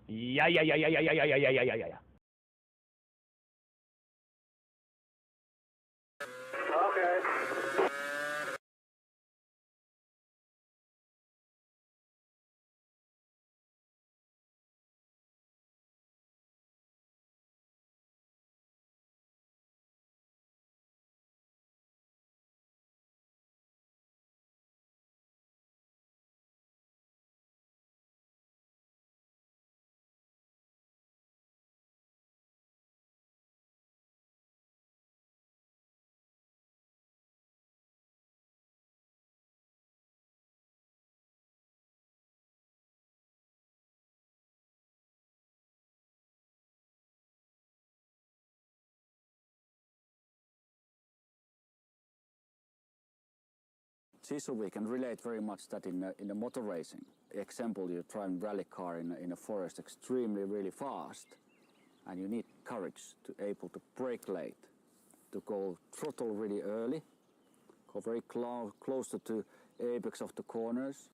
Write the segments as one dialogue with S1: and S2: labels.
S1: Yeah, yeah, yeah, yeah, yeah, yeah, yeah, yeah, yeah, yeah, yeah.
S2: Okay.
S3: Chisel, we can relate very much that in a motor racing. Example, you drive a rally car in a forest extremely really fast, and you need courage to able to brake late, to go throttle really early, go very close to the apex of the corners.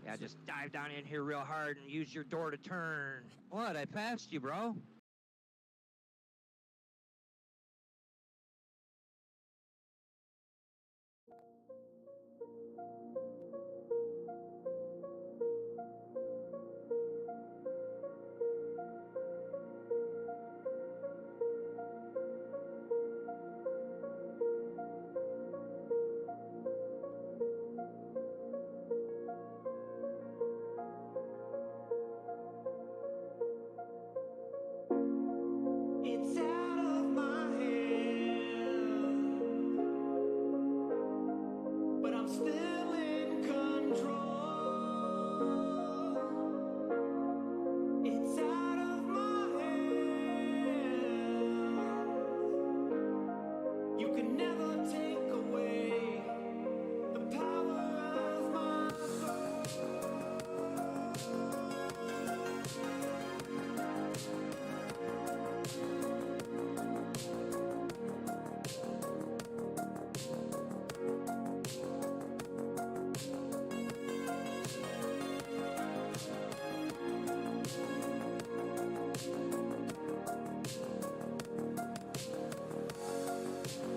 S4: Yeah, just dive down in here real hard and use your door to turn. What? I passed you, bro.
S5: It's out of my hand, but I'm still in control. It's out of my hands. You can never take away the power of my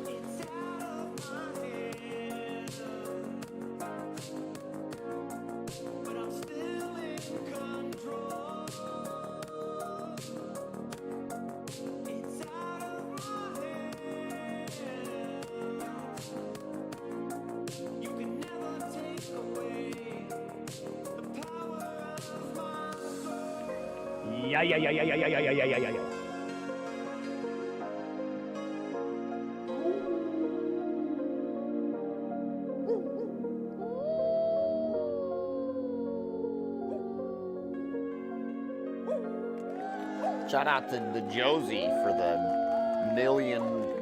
S5: It's out of my hands, but I'm still in control. It's out of my hands. You can never take away the power of my soul.
S1: Yeah, yeah, yeah, yeah, yeah, yeah, yeah, yeah, yeah, yeah, yeah.
S6: Shout out to the Josie for the 1,000,000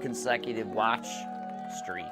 S6: consecutive watch streak.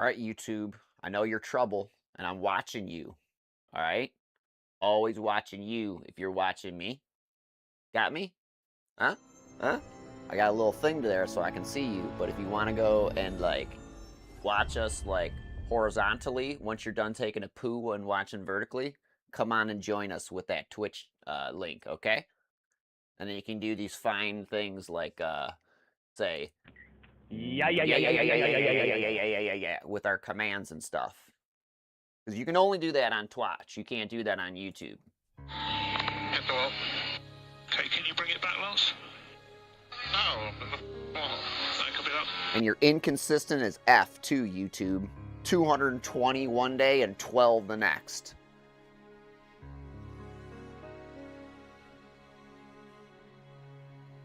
S6: All right, YouTube, I know you're trouble, and I'm watching you. All right? Always watching you if you're watching me. Got me? Huh? Huh? I got a little thing there so I can see you, but if you want to go and, like, watch us, like, horizontally once you're done taking a poo and watching vertically, come on and join us with that Twitch link, okay? And then you can do these fine things like, say, yeah, with our commands and stuff. Because you can only do that on Twitch. You can't do that on YouTube.
S2: Hello. Okay, can you bring it back, Lance? No. Well, that could be up.
S6: And you're inconsistent as F too, YouTube. 220 one day and 12 the next.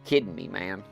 S6: Kidding me, man.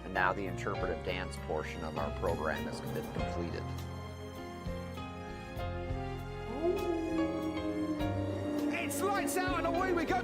S6: And now the interpretive dance portion of our program has been completed.
S5: It's lights out and away we go.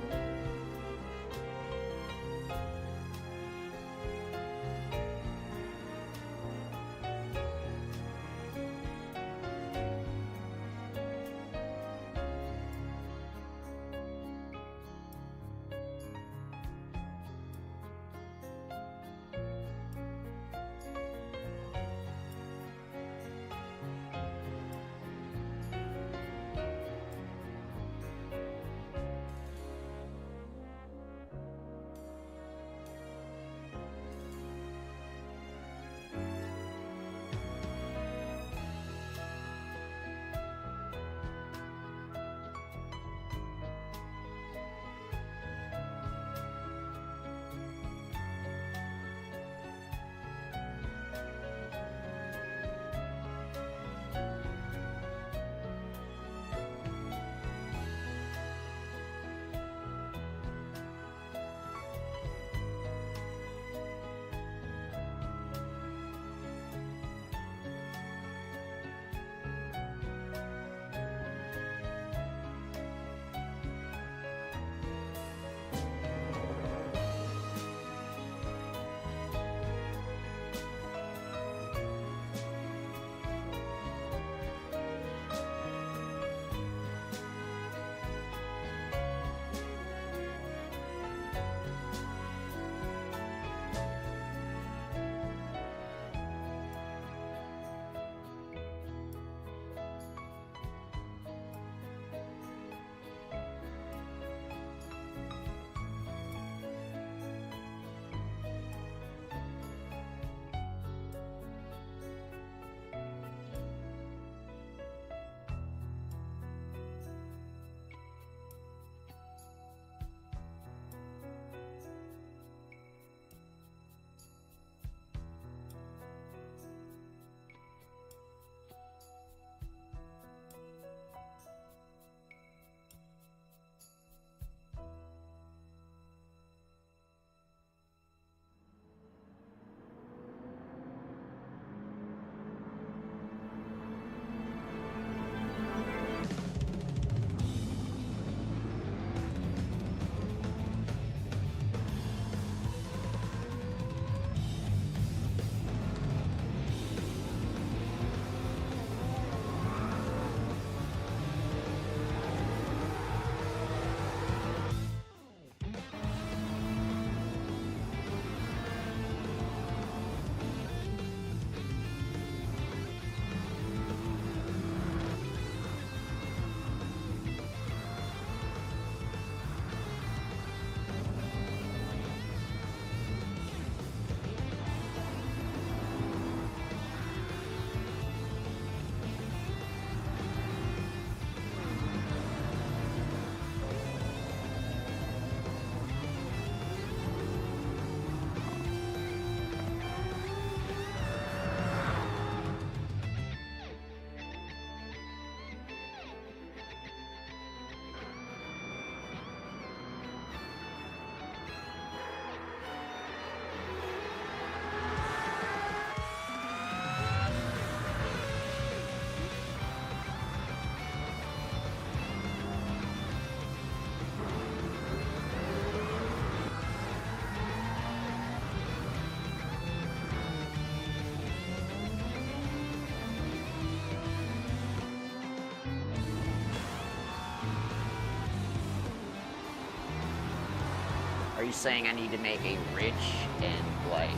S6: Are you saying I need to make a rich and, like,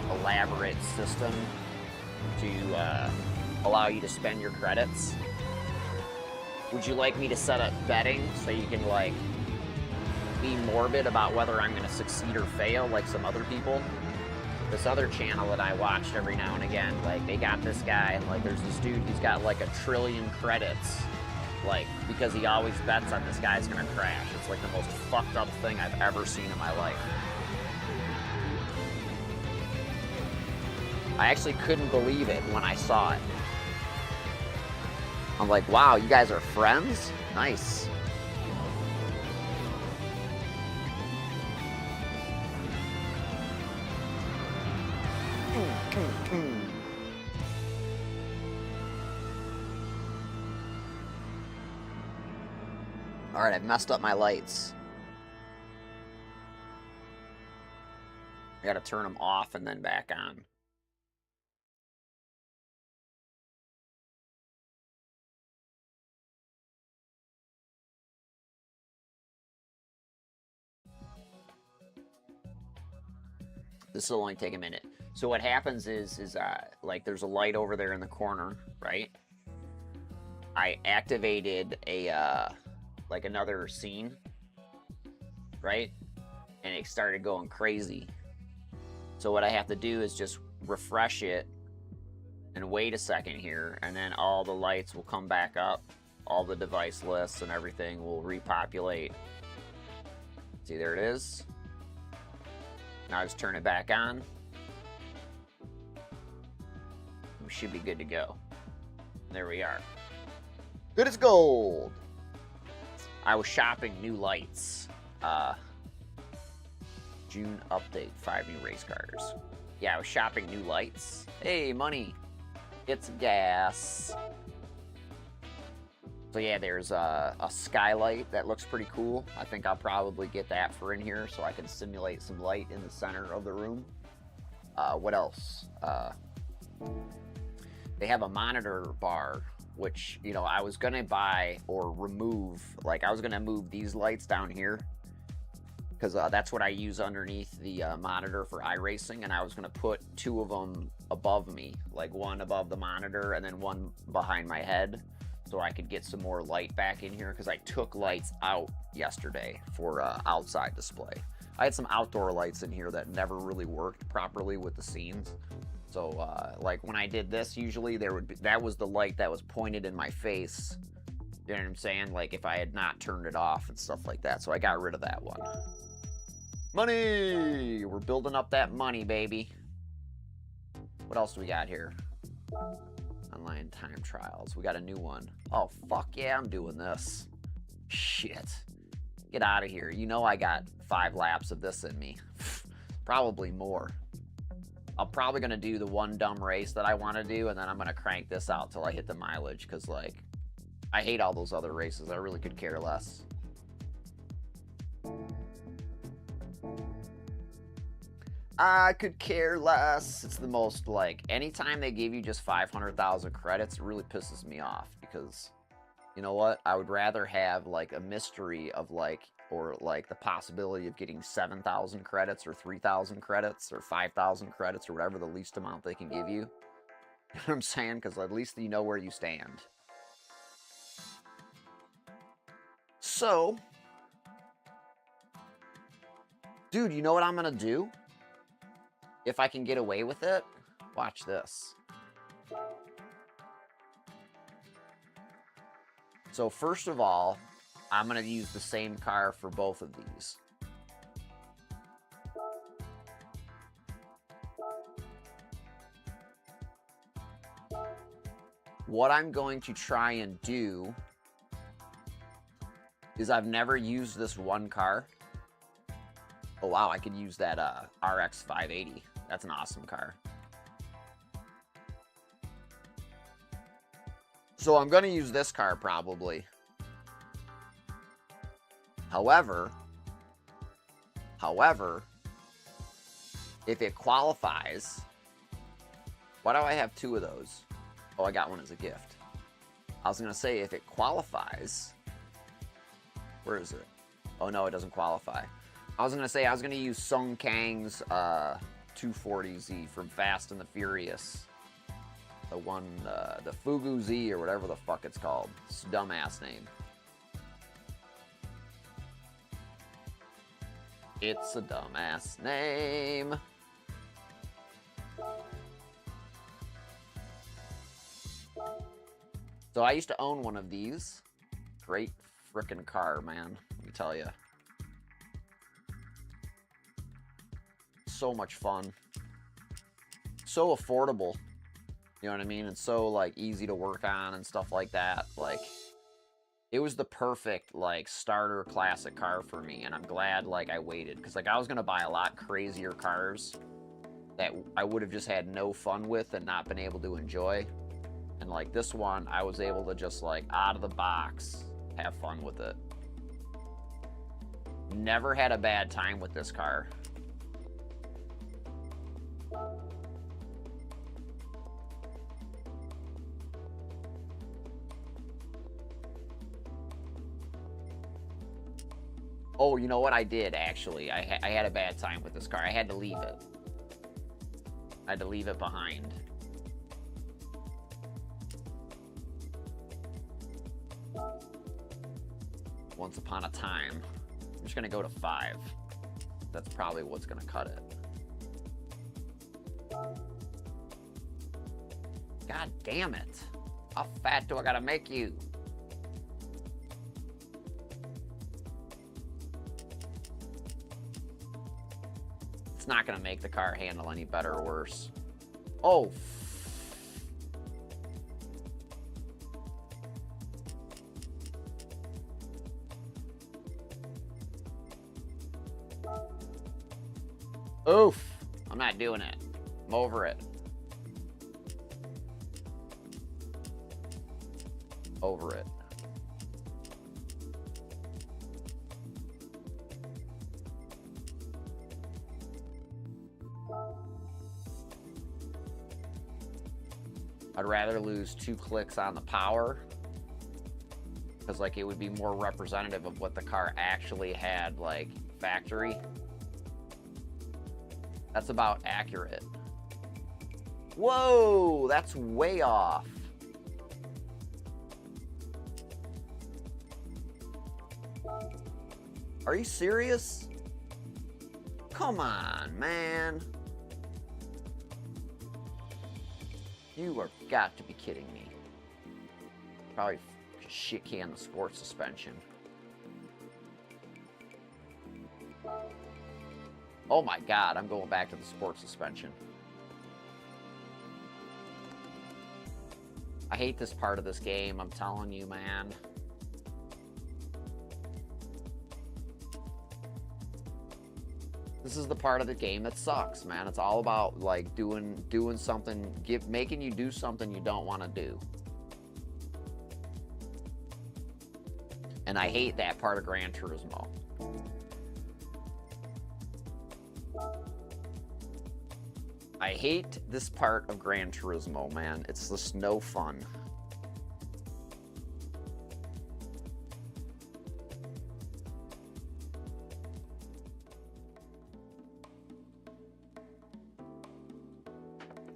S6: elaborate system to allow you to spend your credits? Would you like me to set up betting so you can, like, be morbid about whether I'm going to succeed or fail like some other people? This other channel that I watched every now and again, like, they got this guy, and, like, there's this dude who's got, like, 1 trillion credits, like, because he always bets on this guy's gonna crash. It's, like, the most fucked up thing I've ever seen in my life. I actually couldn't believe it when I saw it. I'm like, wow, you guys are friends? Nice. Alright, I've messed up my lights. I gotta turn them off and then back on. This will only take a minute. So what happens is like, there's a light over there in the corner, right? I activated a, like, another scene, right? And it started going crazy. So what I have to do is just refresh it and wait a second here, and then all the lights will come back up. All the device lists and everything will repopulate. See, there it is. Now I just turn it back on. We should be good to go. There we are. Good as gold. I was shopping new lights. June update, 5 new race cars. Yeah, I was shopping new lights. Hey, money. It's gas. So yeah, there's a skylight that looks pretty cool. I think I'll probably get that for in here so I can simulate some light in the center of the room. What else? They have a monitor bar, which, you know, I was gonna buy or remove. Like, I was gonna move these lights down here, because that's what I use underneath the monitor for iRacing, and I was gonna put 2 of them above me, like one above the monitor and then one behind my head, so I could get some more light back in here, because I took lights out yesterday for outside display. I had some outdoor lights in here that never really worked properly with the scenes. So like, when I did this, usually that was the light that was pointed in my face. You know what I'm saying? Like, if I had not turned it off and stuff like that. So I got rid of that one. Money! We're building up that money, baby. What else do we got here? Online time trials. We got a new one. Oh, fuck yeah, I'm doing this. Shit. Get out of here. You know I got 5 laps of this in me. Probably more. I'm probably going to do the one dumb race that I want to do, and then I'm going to crank this out till I hit the mileage, because, like, I hate all those other races. I really could care less. I could care less. It's the most, like, anytime they give you just 500,000 credits, it really pisses me off, because, you know what? I would rather have, like, a mystery of, like, or, like, the possibility of getting 7,000 credits or 3,000 credits or 5,000 credits or whatever the least amount they can give you. You know what I'm saying? Because at least you know where you stand. So, dude, you know what I'm going to do? If I can get away with it, watch this. So first of all, I'm going to use the same car for both of these. What I'm going to try and do is, I've never used this one car. Oh wow, I could use that RX 580. That's an awesome car. So I'm going to use this car probably. However, if it qualifies, why do I have 2 of those? Oh, I got one as a gift. I was going to say, if it qualifies, where is it? Oh no, it doesn't qualify. I was gonna use Sung Kang's 240Z from Fast and the Furious. The one, the Fugu Z or whatever the fuck it's called. It's a dumbass name. It's a dumbass name. So I used to own one of these. Great frickin' car, man. Let me tell you. So much fun. So affordable. You know what I mean? And so, like, easy to work on and stuff like that. Like, it was the perfect, like, starter classic car for me. And I'm glad, like, I waited. Because, like, I was going to buy a lot crazier cars that I would have just had no fun with and not been able to enjoy. And, like, this one, I was able to just, like, out of the box, have fun with it. Never had a bad time with this car. Oh, you know what? I did, actually. I had a bad time with this car. I had to leave it. I had to leave it behind. Once upon a time. I'm just going to go to 5. That's probably what's going to cut it. God damn it. How fat do I got to make you? It's not going to make the car handle any better or worse. Oh. Oof. I'm not doing it. I'm over it. Over it. I'd rather lose 2 clicks on the power, because like it would be more representative of what the car actually had, like factory. That's about accurate. Whoa, that's way off. Are you serious? Come on, man. You are got to be kidding me. Probably shit can the sports suspension. Oh my God, I'm going back to the sports suspension. I hate this part of this game, I'm telling you, man. This is the part of the game that sucks, man. It's all about like doing something, making you do something you don't want to do. And I hate that part of Gran Turismo. I hate this part of Gran Turismo, man. It's just no fun.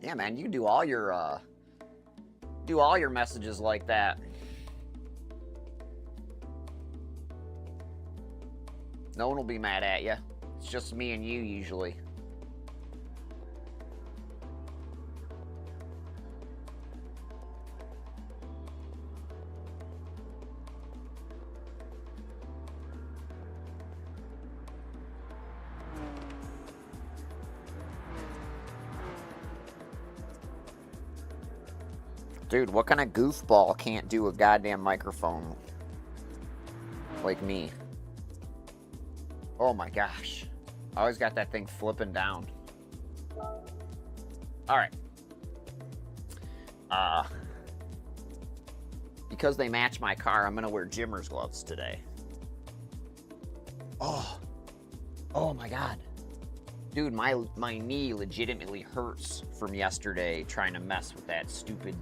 S6: Yeah, man, you can do all your messages like that. No one will be mad at you. It's just me and you usually. Dude, what kind of goofball can't do a goddamn microphone like me? Oh my gosh. I always got that thing flipping down. Alright. Because they match my car, I'm going to wear Jimmer's gloves today. Oh my God. Dude, my knee legitimately hurts from yesterday trying to mess with that stupid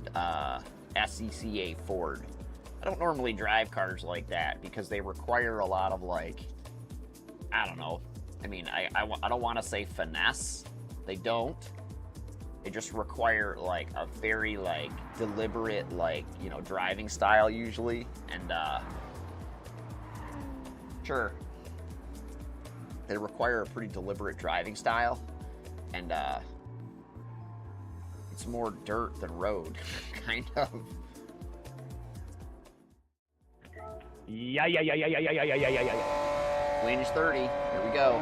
S6: SCCA Ford. I don't normally drive cars like that because they require a lot of, like, I don't know, I mean, I don't want to say finesse. They don't. They just require like a very like deliberate like, you know, driving style usually. And sure, they require a pretty deliberate driving style. And it's more dirt than road, kind of.
S1: Yeah, yeah, yeah, yeah, yeah, yeah, yeah, yeah, yeah, yeah.
S6: Range 30. Here we go.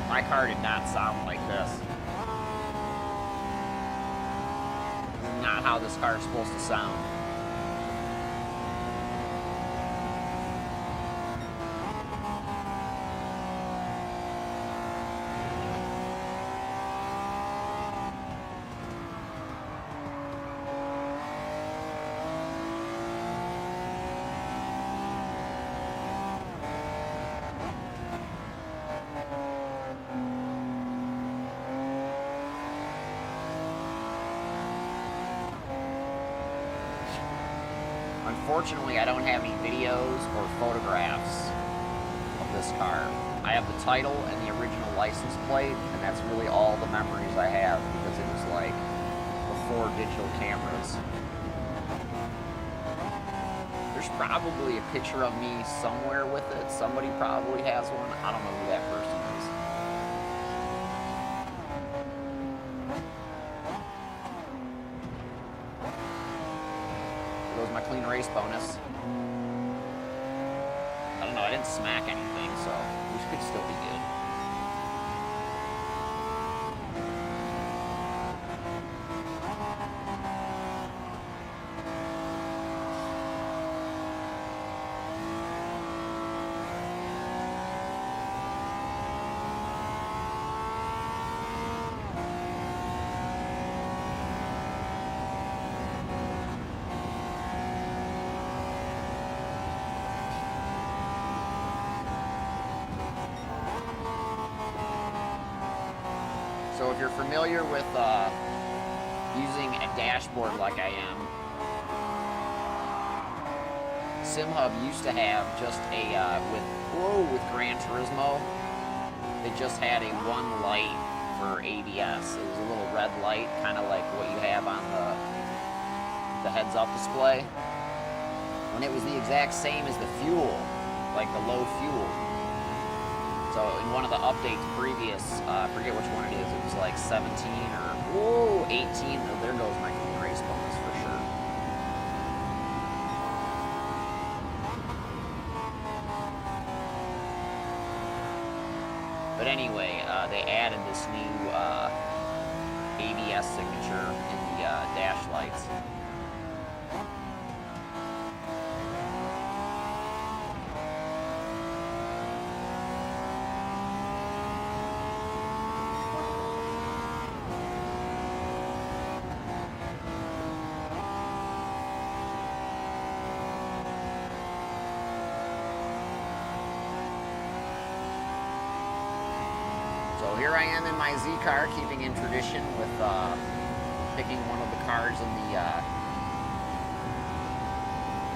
S6: My car did not sound like this. This is not how this car is supposed to sound. Unfortunately, I don't have any videos or photographs of this car. I have the title and the original license plate, and that's really all the memories I have because it was like before digital cameras. There's probably a picture of me somewhere with it. Somebody probably has one. I don't know who that person is. Goes my clean race bonus. I don't know, I didn't smack anything, so we could still be good. So if you're familiar with using a dashboard like I am, SimHub used to have just a, with Gran Turismo, they just had a one light for ABS. It was a little red light, kind of like what you have on the heads-up display. And it was the exact same as the fuel, like the low fuel. So in one of the updates previous, I forget which one it is, it was like 17 or 18. Oh, there goes my clean race bonus for sure. But anyway, they added this new ABS signature in the dash lights. So here I am in my Z car, keeping in tradition with picking one of the cars in the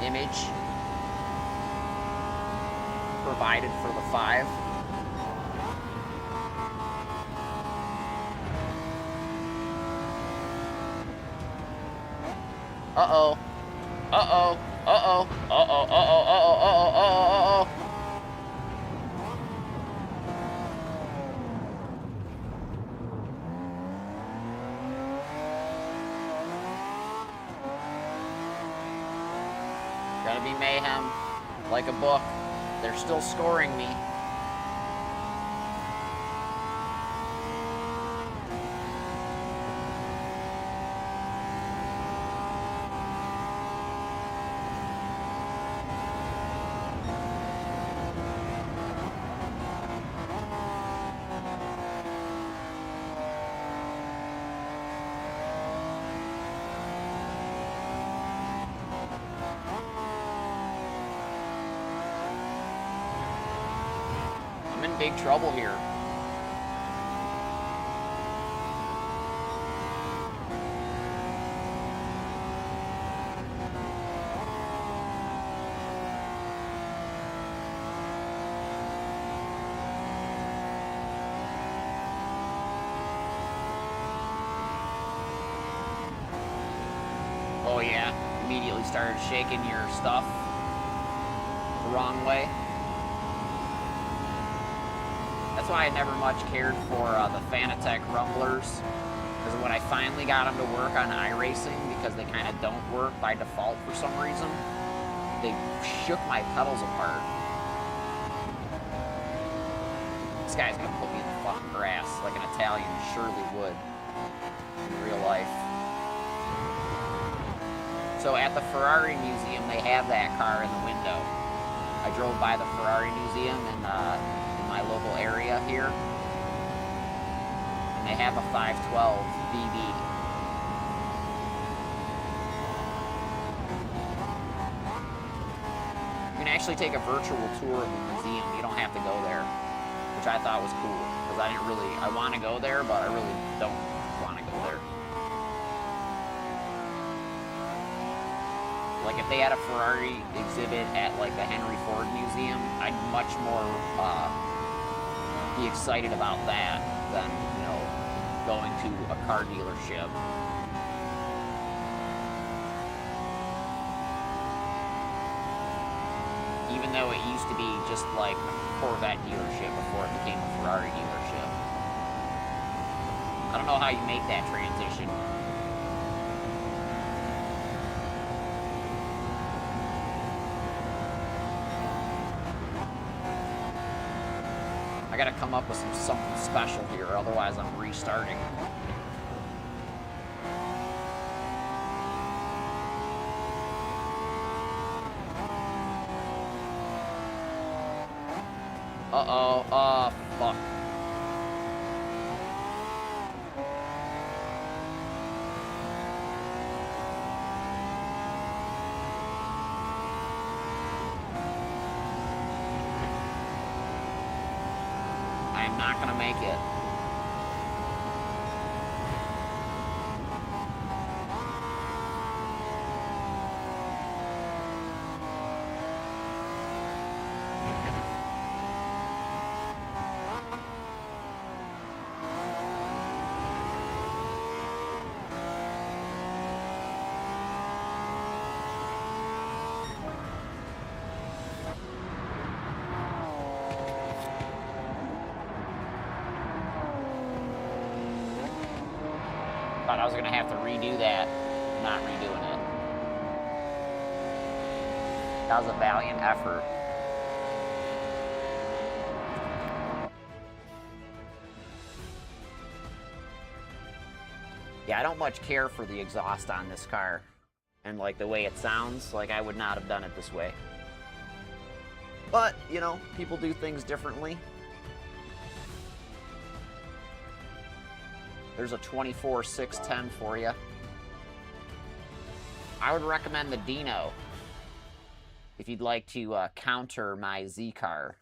S6: image provided for the 5. Uh-oh. Uh-oh. Uh-oh. Uh-oh. Uh-oh. Uh-oh. Uh-oh. Uh-oh. Gotta be mayhem, like a book. They're still scoring me. big trouble here. Oh yeah, immediately started shaking your stuff the wrong way. That's why I never much cared for the Fanatec rumblers, because when I finally got them to work on iRacing, because they kind of don't work by default for some reason, they shook my pedals apart. This guy's gonna put me in the fucking grass like an Italian surely would in real life. So at the Ferrari Museum, they have that car in the window. I drove by the Ferrari Museum in my local area here, and they have a 512 BB. You can actually take a virtual tour of the museum. You don't have to go there, which I thought was cool, because I want to go there, but I really don't want to go there. Like, if they had a Ferrari exhibit at, like, the Henry Ford Museum, I'd much more be excited about that than, you know, going to a car dealership. Even though it used to be just like a Corvette dealership before it became a Ferrari dealership. I don't know how you make that transition. I gotta come up with something special here, otherwise I'm restarting. Uh-oh, fuck. I'm not gonna make it. Thought I was gonna have to redo that. Not redoing it. That was a valiant effort. Yeah, I don't much care for the exhaust on this car. And like the way it sounds, like I would not have done it this way. But, you know, people do things differently. There's a 24-610 for you. I would recommend the Dino if you'd like to counter my Z car.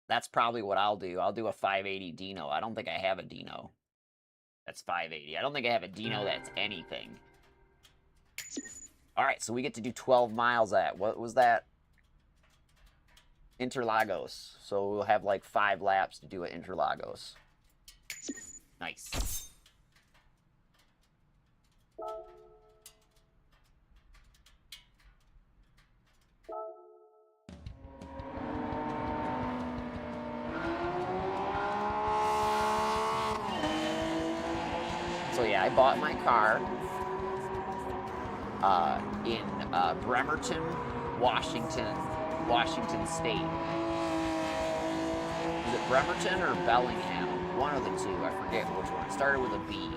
S6: That's probably what I'll do. I'll do a 580 Dino. I don't think I have a Dino that's 580. I don't think I have a Dino that's anything. All right, so we get to do 12 miles at, what was that? Interlagos. So we'll have like 5 laps to do at Interlagos. Nice. So yeah, I bought my car in Bremerton, Washington State. Is it Bremerton or Bellingham? One of the two, I forget which one. It started with a B.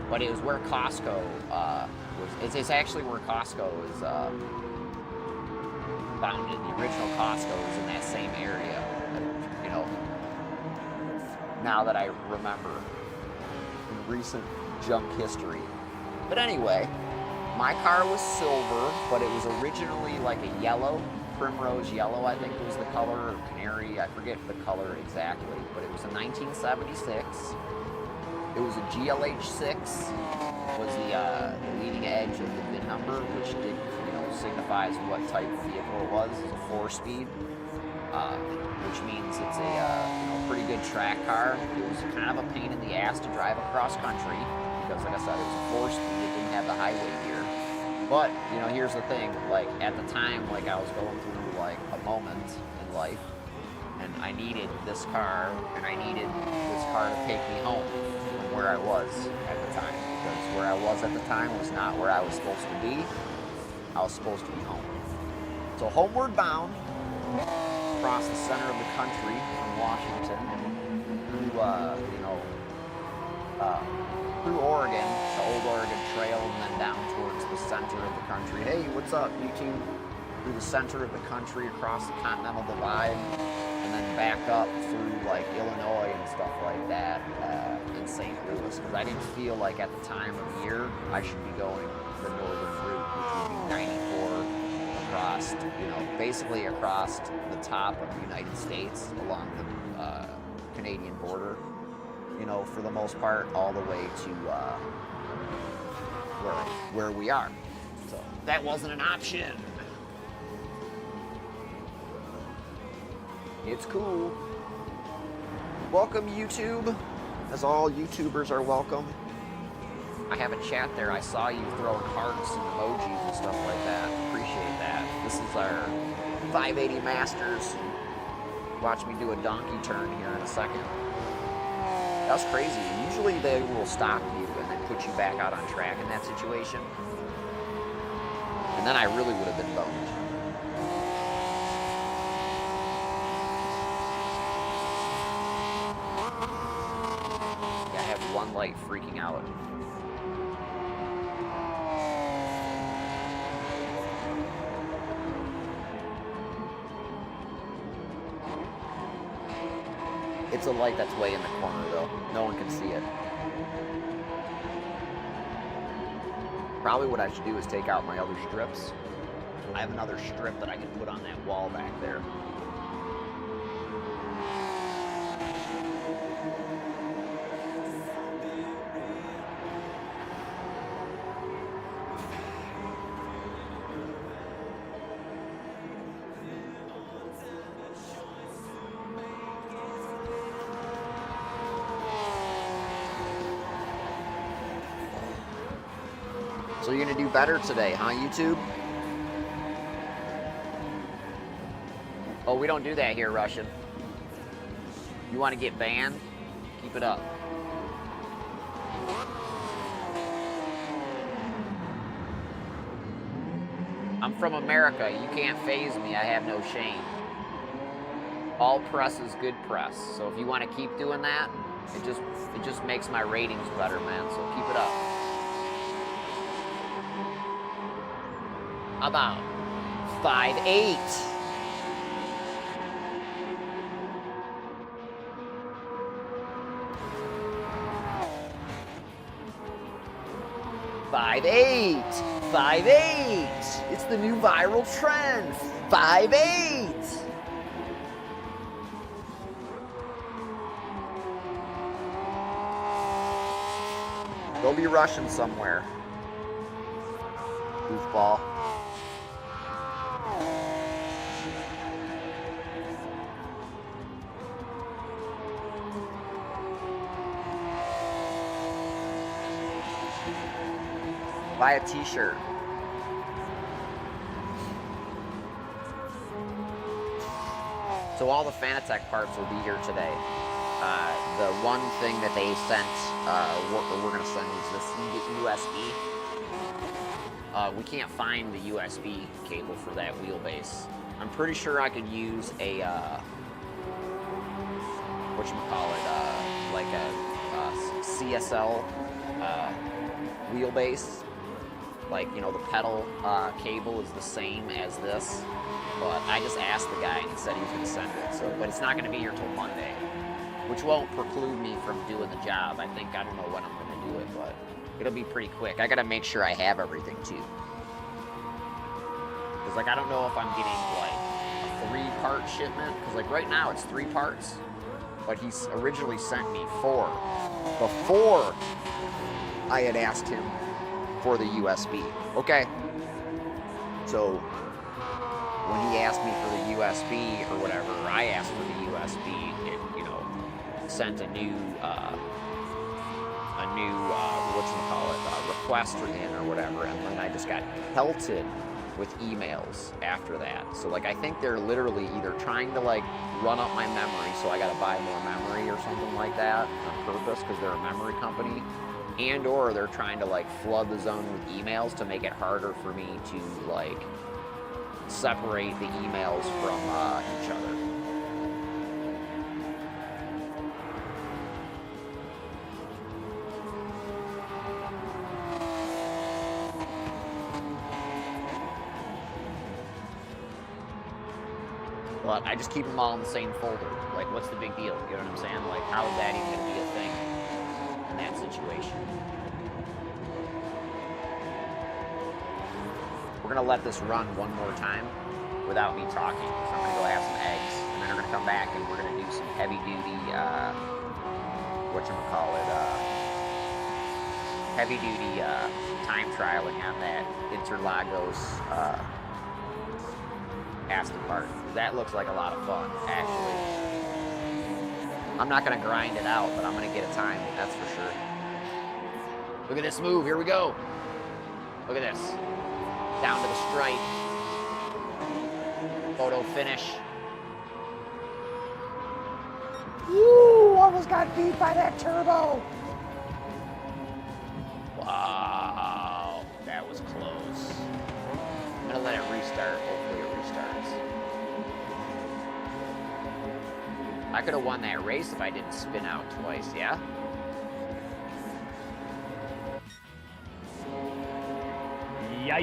S6: But it was where Costco was. It's actually where Costco is founded. The original Costco was in that same area. You know, now that I remember in recent junk history. But anyway, my car was silver, but it was originally like a yellow. primrose yellow, I think was the color, or canary, I forget the color exactly, but it was a 1976. It was a GLH6, was the leading edge of the VIN number, which did, signifies what type of vehicle it was. It's a 4-speed, which means it's a pretty good track car. It was kind of a pain in the ass to drive across country because, like I said, it was a 4-speed. It didn't have the highway gear. But here's the thing. Like at the time, like I was going through like a moment in life, and I needed this car, and I needed this car to take me home from where I was at the time, because where I was at the time was not where I was supposed to be. I was supposed to be home. So homeward bound, across the center of the country from Washington, through through Oregon, the old Oregon Trail, and then down towards the center of the country. Hey, what's up, YouTube? Through the center of the country, across the Continental Divide, and then back up through like Illinois and stuff like that in St. Louis, because I didn't feel like at the time of year I should be going the northern route, which would be 94 across, basically across the top of the United States along the Canadian border, for the most part, all the way to where we are. So that wasn't an option. It's cool. Welcome, YouTube, as all YouTubers are welcome. I have a chat there. I saw you throwing hearts and emojis and stuff like that. Appreciate that. This is our 580 Masters. Watch me do a donkey turn here in a second. That was crazy. Usually they will stop you and then put you back out on track in that situation. And then I really would have been boned. Yeah, I have one light freaking out. It's a light that's way in the corner, though. No one can see it. Probably what I should do is take out my other strips. I have another strip that I can put on that wall back there. So you're gonna do better today, huh, YouTube? Oh, we don't do that here, Russian. You want to get banned? Keep it up. I'm from America. You can't faze me. I have no shame. All press is good press. So if you want to keep doing that, it just makes my ratings better, man. So keep it up. About 5'8". "5'8", 5'8". It's the new viral trend. 5'8". Go be Russian somewhere, goofball. Buy a t-shirt. So all the Fanatec parts will be here today. The one thing that they sent, we're going to send is this USB. We can't find the USB cable for that wheelbase. I'm pretty sure I could use a, whatchamacallit, like a CSL wheelbase. Like, you know, the pedal cable is the same as this, but I just asked the guy and he said he was going to send it. So, but it's not going to be here till Monday, which won't preclude me from doing the job. I don't know when I'm going to do it, but it'll be pretty quick. I got to make sure I have everything too. Because, like, I don't know if I'm getting, like, 3-part shipment, because like right now it's 3 parts, but he originally sent me 4 before I had asked him for the USB. Okay. So when he asked me for the USB or whatever, or I asked for the USB, it, you know, sent a new request in or whatever, and then I just got pelted with emails after that. So like I think they're literally either trying to like run up my memory, so I gotta buy more memory or something like that on purpose because they're a memory company, and or they're trying to like flood the zone with emails to make it harder for me to like separate the emails from each other. But I just keep them all in the same folder. Like, what's the big deal? You know what I'm saying? Like, how is that even going to be a thing in that situation? We're going to let this run one more time without me talking. So I'm going to go have some eggs, and then we're going to come back and we're going to do some heavy-duty, heavy-duty time trialing on that Interlagos Aston Martin. That looks like a lot of fun, actually. I'm not going to grind it out, but I'm going to get a time, that's for sure. Look at this move, here we go. Look at this. Down to the stripe. Photo finish. Woo! Almost got beat by that turbo. Wow, that was close. I'm going to let it restart. Hopefully it restarts. I could have won that race if I didn't spin out twice, yeah?
S1: Yeah.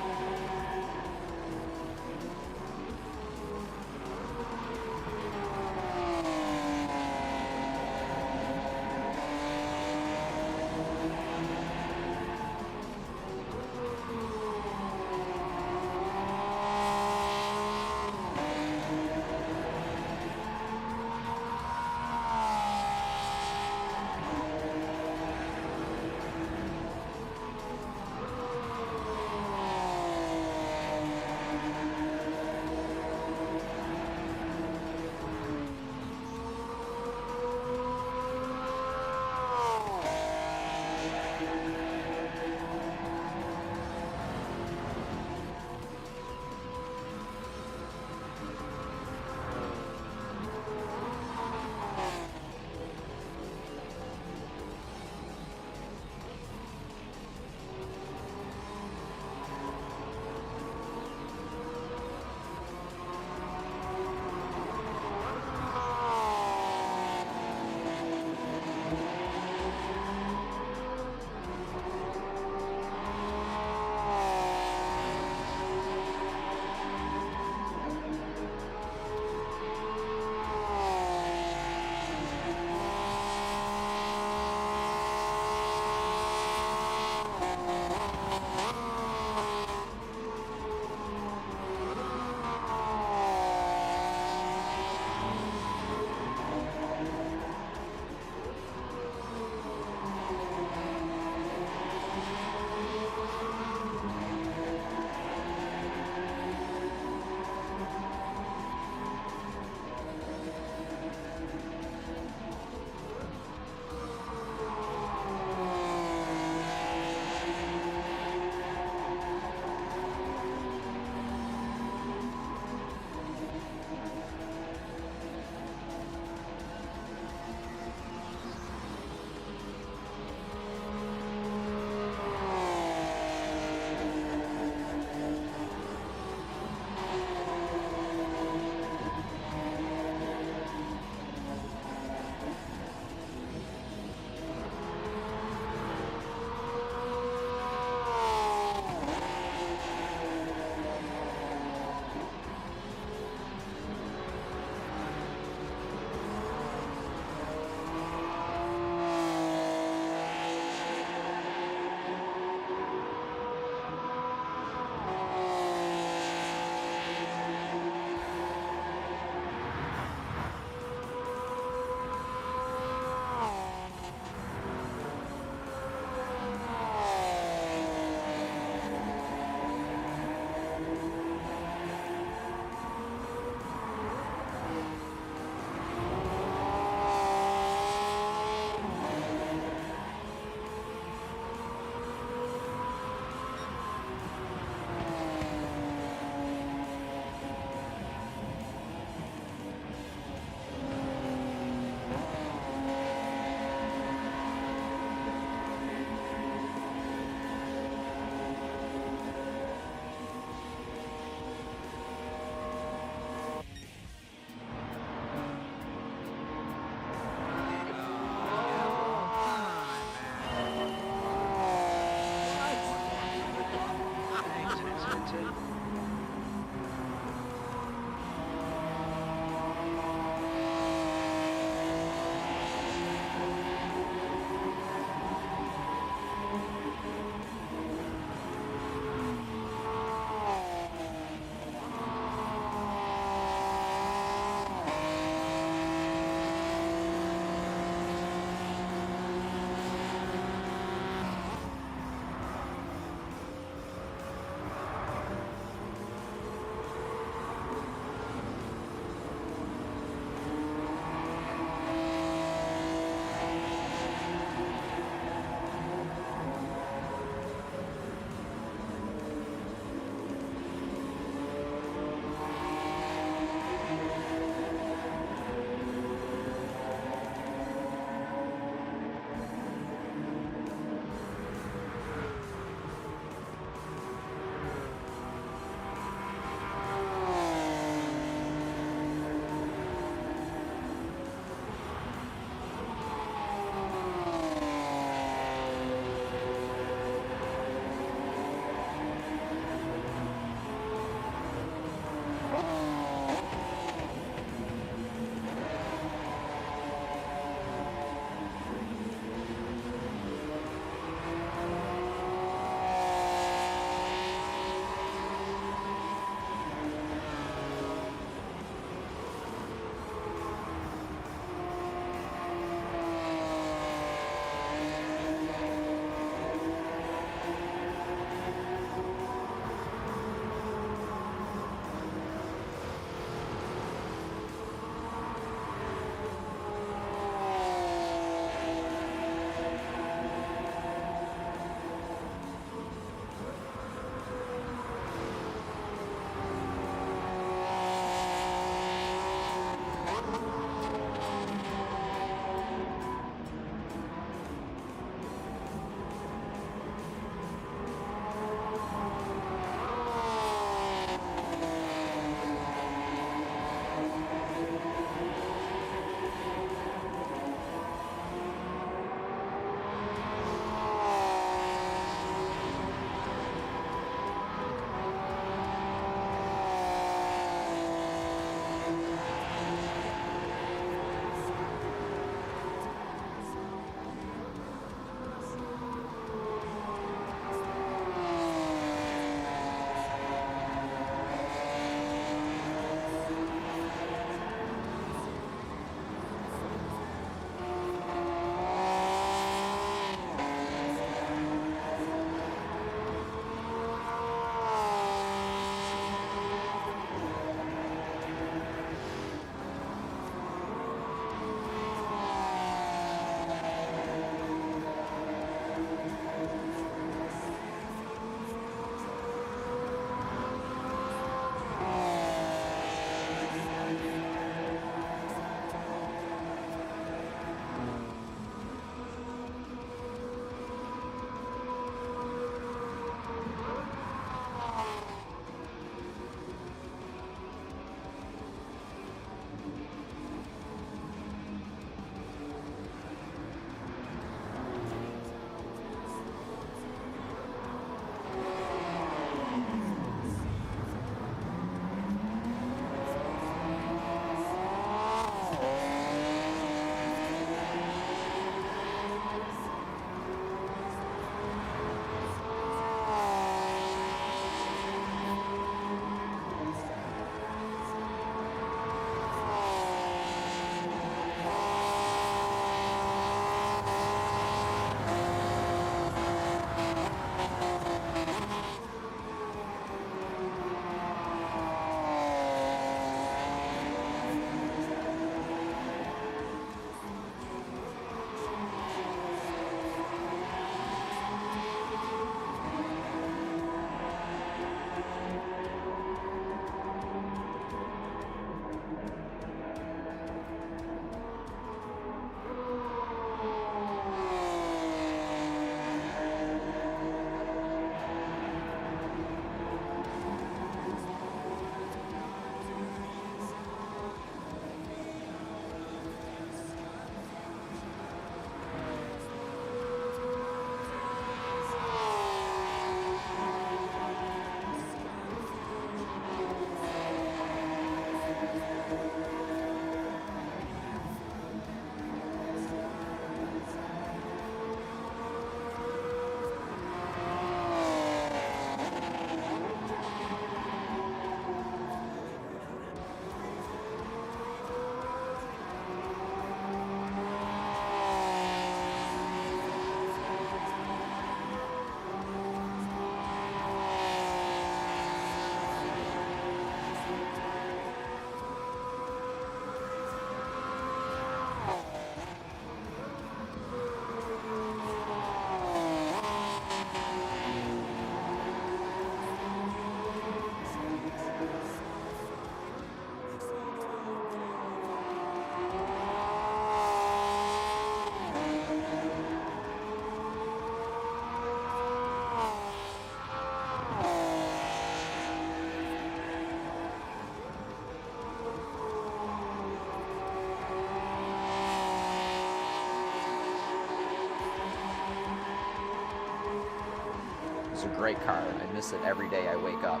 S6: It's a great car. I miss it every day I wake up.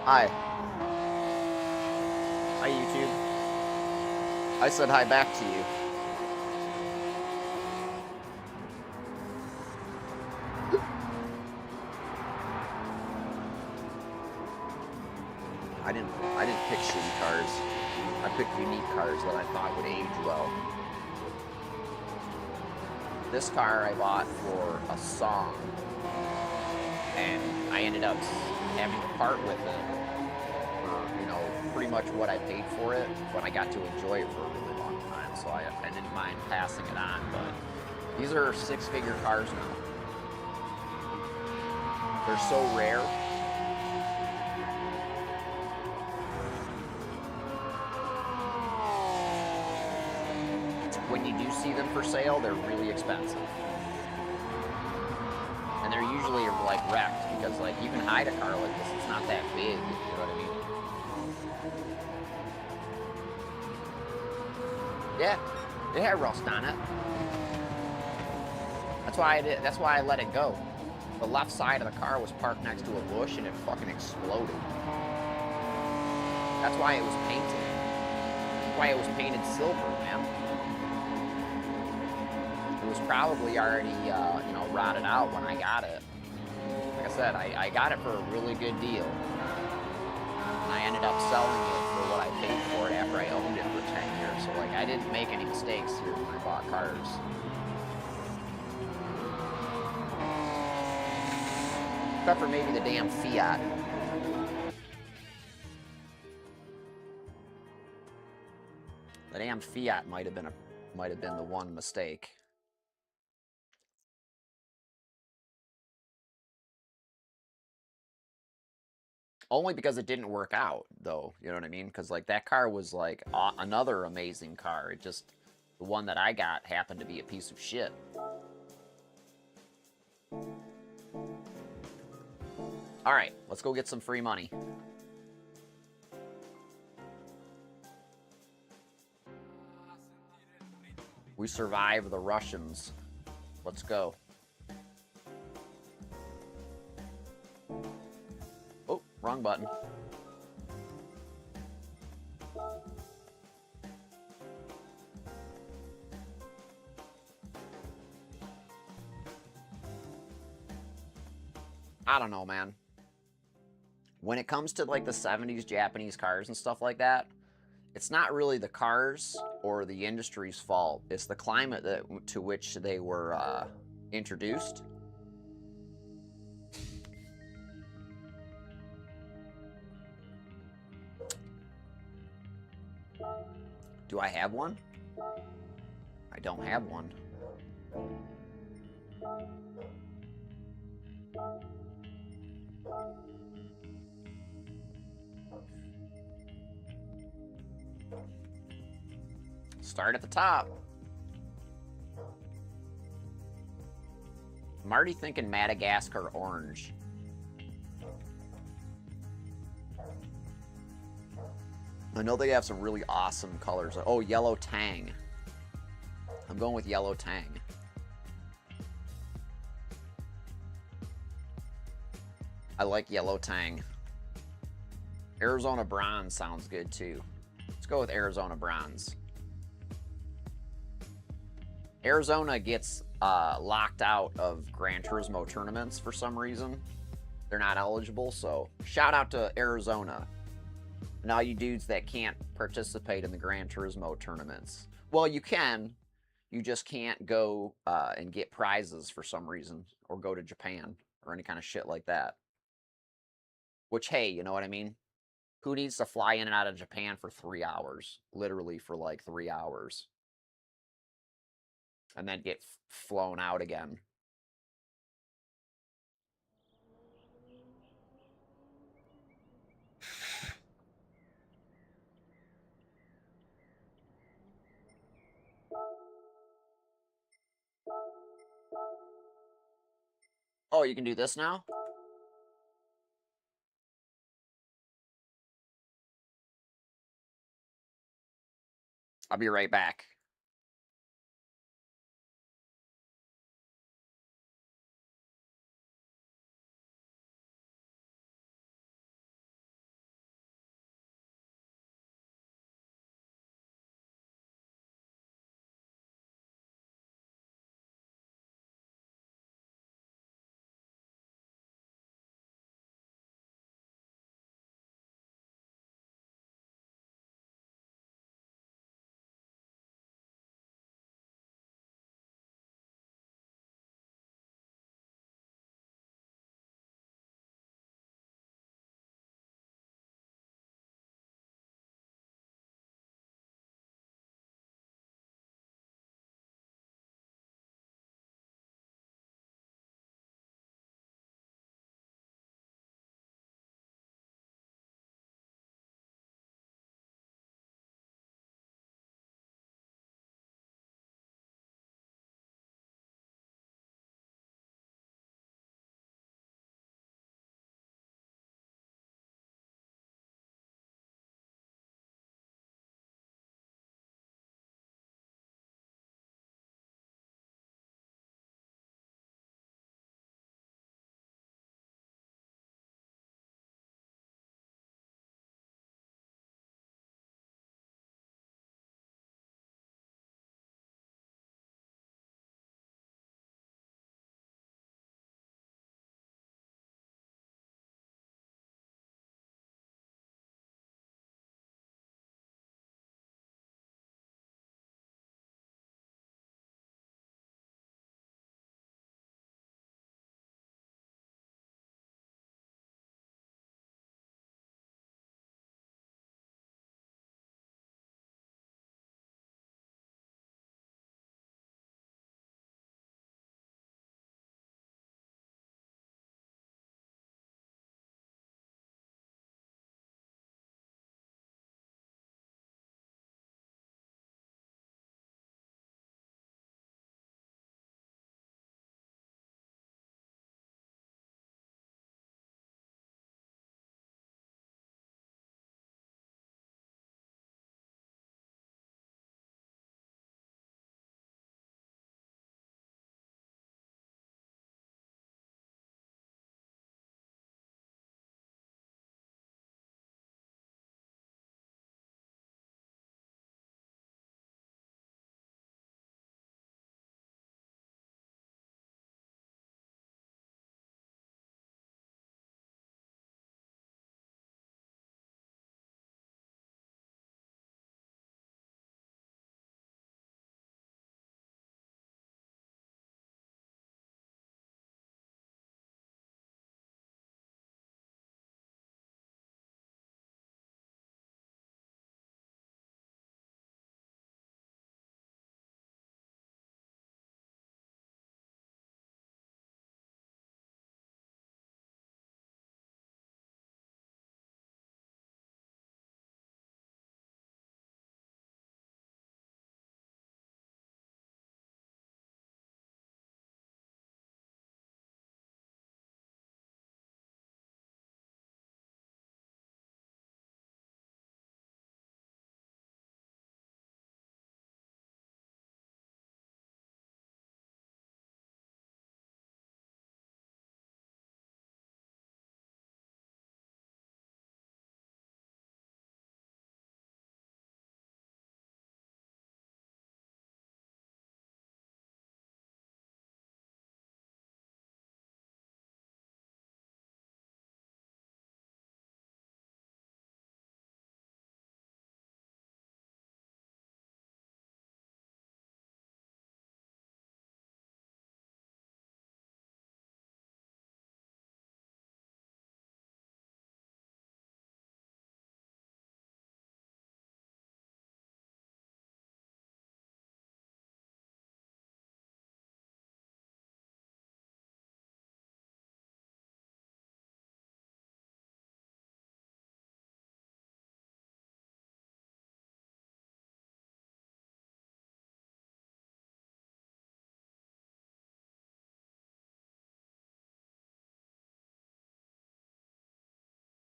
S6: Hi. Hi, YouTube. I said hi back to you. I didn't pick shitty cars. I picked unique cars that I thought would age well. This car I bought for a song, and I ended up having to part with it for, you know, pretty much what I paid for it, but I got to enjoy it for a really long time, so I didn't mind passing it on. But these are six-figure cars now. They're so rare. When you do see them for sale, they're really expensive. And they're usually like wrecked because like you can hide a car like this. It's not that big, you know what I mean? Yeah, it had rust on it. That's why I let it go. The left side of the car was parked next to a bush and it fucking exploded. That's why it was painted. That's why it was painted silver, man. It was probably already, you know, rotted out when I got it. Like I said, I got it for a really good deal. And I ended up selling it for what I paid for it after I owned it for 10 years. So, like, I didn't make any mistakes here when I bought cars. Except for maybe the damn Fiat. The damn Fiat might have been the one mistake. Only because it didn't work out, though. You know what I mean? Because, like, that car was, like, another amazing car. It just, the one that I got happened to be a piece of shit. All right, let's go get some free money. We survived the Russians. Let's go. Oh, wrong button. I don't know, man. When it comes to like the 70s Japanese cars and stuff like that, it's not really the cars or the industry's fault. It's the climate to which they were introduced. Do I have one? I don't have one. Start at the top. I'm already thinking Madagascar orange. I know they have some really awesome colors. Oh, yellow tang. I'm going with yellow tang. I like yellow tang. Arizona bronze sounds good too. Let's go with Arizona bronze. Arizona gets locked out of Gran Turismo tournaments for some reason. They're not eligible, so shout out to Arizona. And all you dudes that can't participate in the Gran Turismo tournaments. Well, you can. You just can't go and get prizes for some reason. Or go to Japan. Or any kind of shit like that. Which, hey, you know what I mean? Who needs to fly in and out of Japan for 3 hours? Literally for like 3 hours. And then get flown out again. Oh, you can do this now? I'll be right back.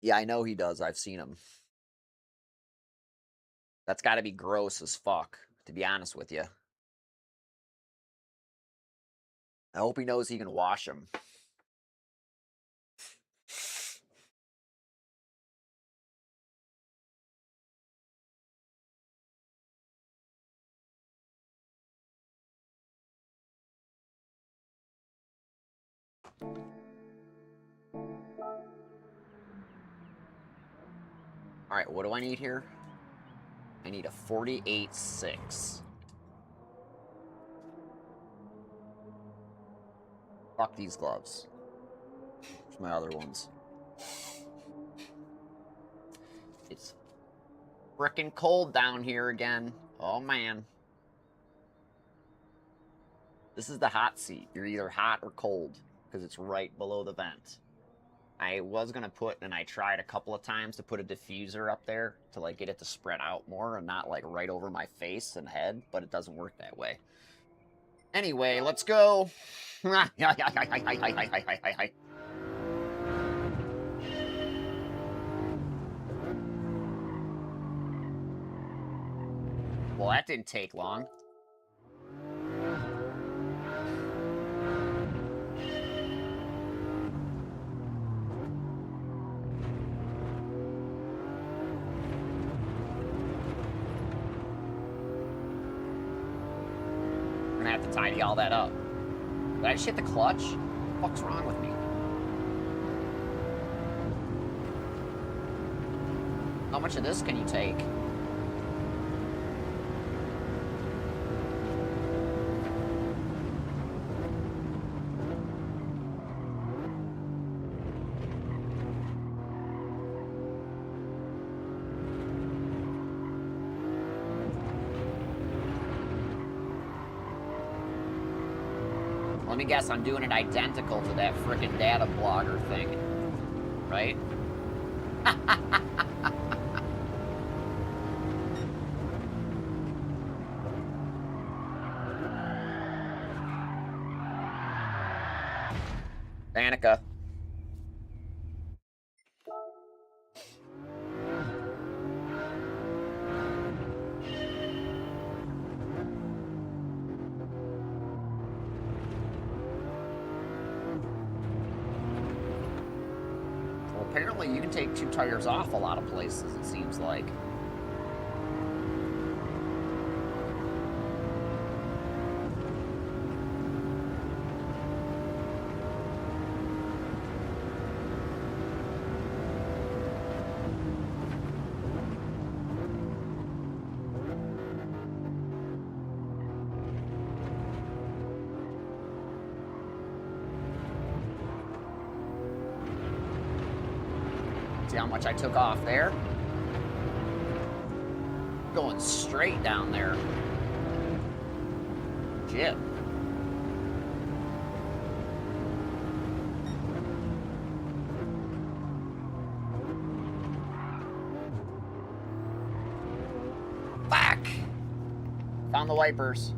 S6: Yeah, I know he does. I've seen him. That's got to be gross as fuck, to be honest with you. I hope he knows he can wash them. Alright, what do I need here? I need a 48.6. Fuck these gloves. Where's my other ones? It's frickin' cold down here again. Oh, man. This is the hot seat. You're either hot or cold, because it's right below the vent. I was going to put, and I tried a couple of times to put a diffuser up there to, like, get it to spread out more and not, like, right over my face and head, but it doesn't work that way. Anyway, let's go. Well, that didn't take long. I'm gonna have to tidy all that up. Did I just hit the clutch? What the fuck's wrong with me? How much of this can you take? Let me guess, I'm doing it identical to that frickin' data blogger thing, right? Danica. Well, apparently you can take 2 tires off a lot of places, it seems like. See how much I took off there? Going straight down there. Shit. Fuck! Found the wipers.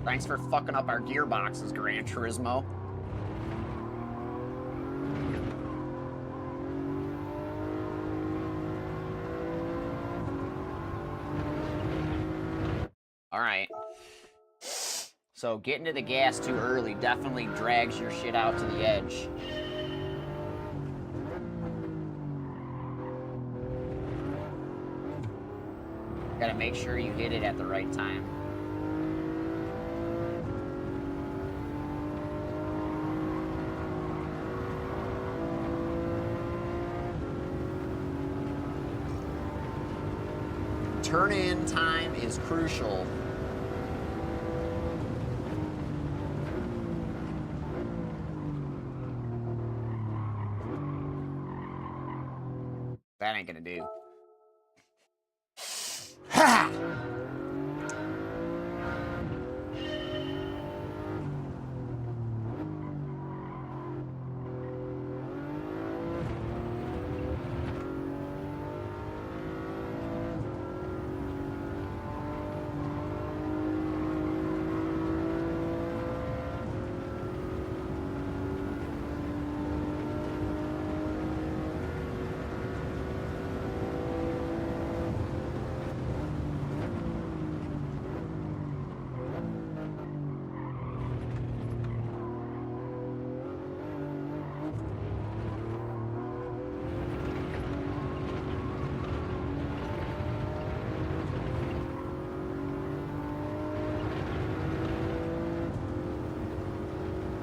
S6: Thanks for fucking up our gearboxes, Gran Turismo. Alright. So getting to the gas too early definitely drags your shit out to the edge. Gotta make sure you hit it at the right time. Turn-in time is crucial. That ain't gonna do. Ha!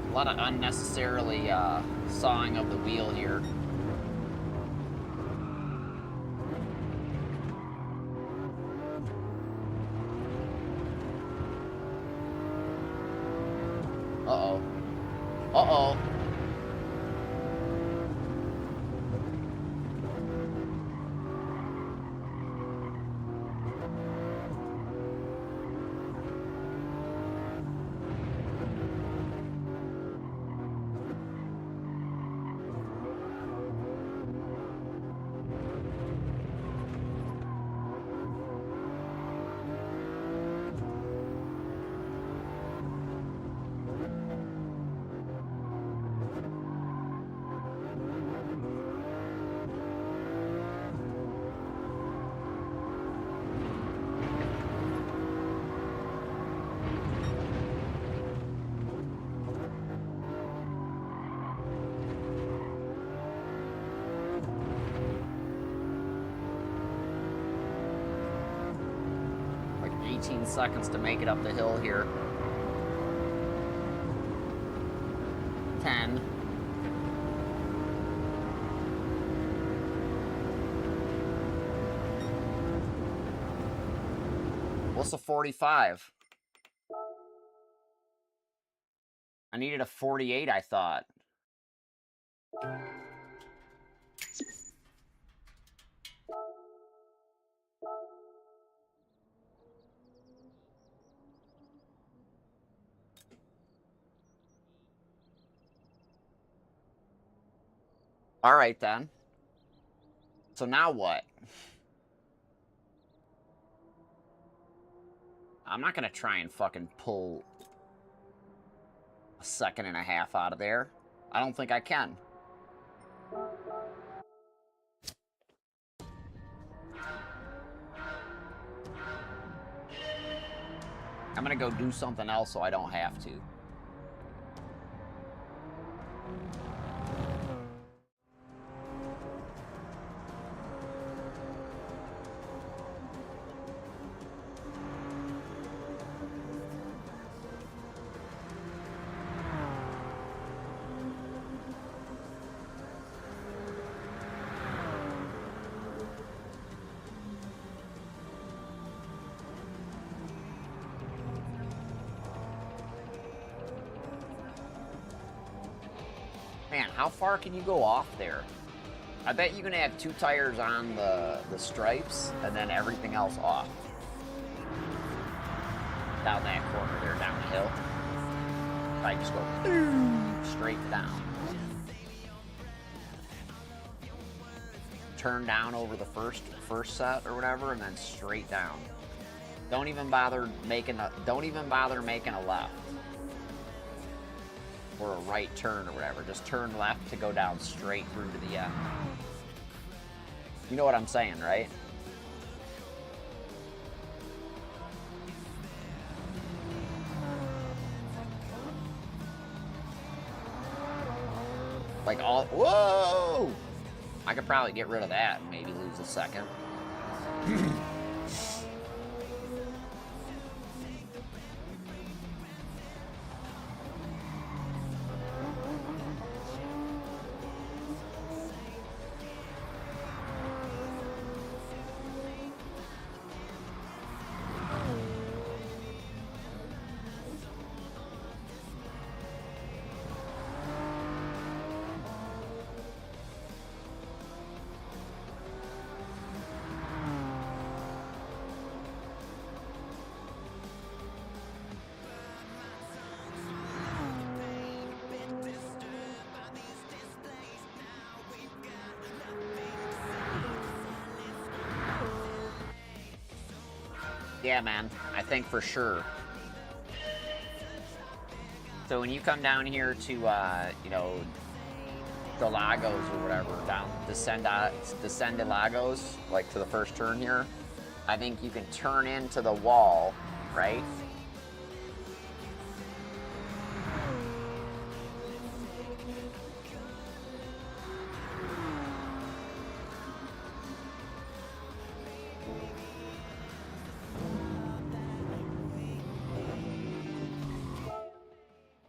S6: A lot of unnecessarily sawing of the wheel here. Uh-oh. Uh-oh. Like 18 seconds to make it up the hill here. 10. What's a 45? I needed a 48, I thought. All right, then. So now what? I'm not gonna try and fucking pull a second and a half out of there. I don't think I can. I'm gonna go do something else so I don't have to. Man, how far can you go off there? I bet you can have 2 tires on the stripes and then everything else off. Down that corner there, down the hill. Probably just go straight down. Turn down over the first set or whatever, and then straight down. Don't even bother making a left. Or a right turn or whatever. Just turn left to go down straight through to the end. You know what I'm saying, right? Like all, whoa! I could probably get rid of that and maybe lose a second. Yeah, man. I think for sure. So when you come down here to, you know, the Lagos or whatever, down Descend de Lagos, like to the first turn here, I think you can turn into the wall, right?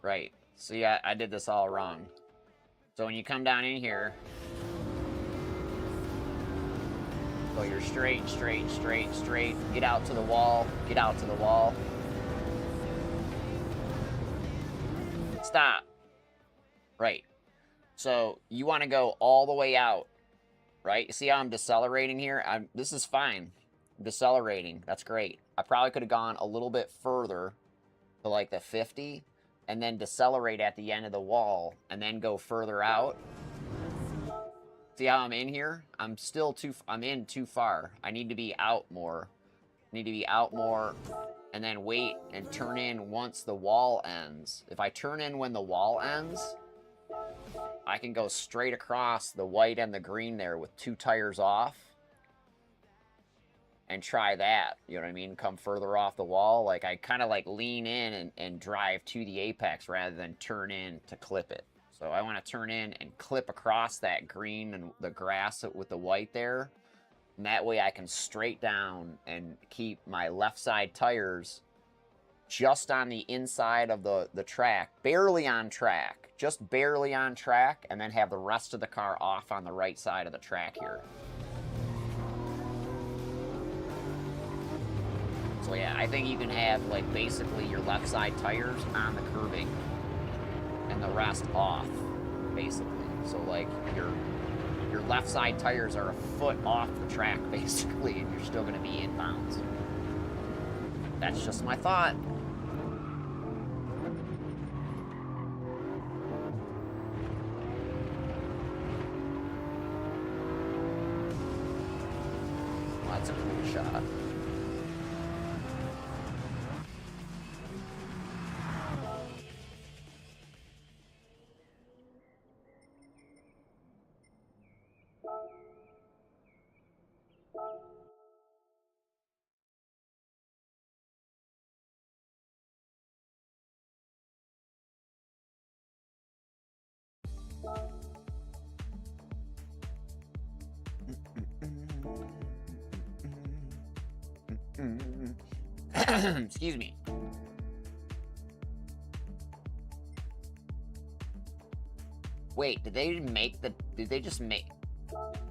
S6: Right. So yeah, I did this all wrong. So when you come down in here, go your straight, straight, straight, straight. Get out to the wall. Get out to the wall. Stop. Right. So you want to go all the way out. Right? You see how I'm decelerating here? This is fine. I'm decelerating. That's great. I probably could have gone a little bit further to like the 50 and then decelerate at the end of the wall and then go further out. See how I'm in here? I'm in too far. I need to be out more. Need to be out more and then wait and turn in once the wall ends. If I turn in when the wall ends, I can go straight across the white and the green there with 2 tires off and try that. You know what I mean? Come further off the wall. Like, I kind of like lean in and drive to the apex rather than turn in to clip it. So I want to turn in and clip across that green and the grass with the white there. And that way I can straight down and keep my left side tires just on the inside of the track, barely on track, just barely on track, and then have the rest of the car off on the right side of the track here. So yeah, I think you can have like basically your left side tires on the curbing and the rest off, basically. So like your left side tires are a foot off the track basically, and you're still gonna be inbounds. That's just my thought. Well, that's a cool shot. Excuse me. Wait, did they just make...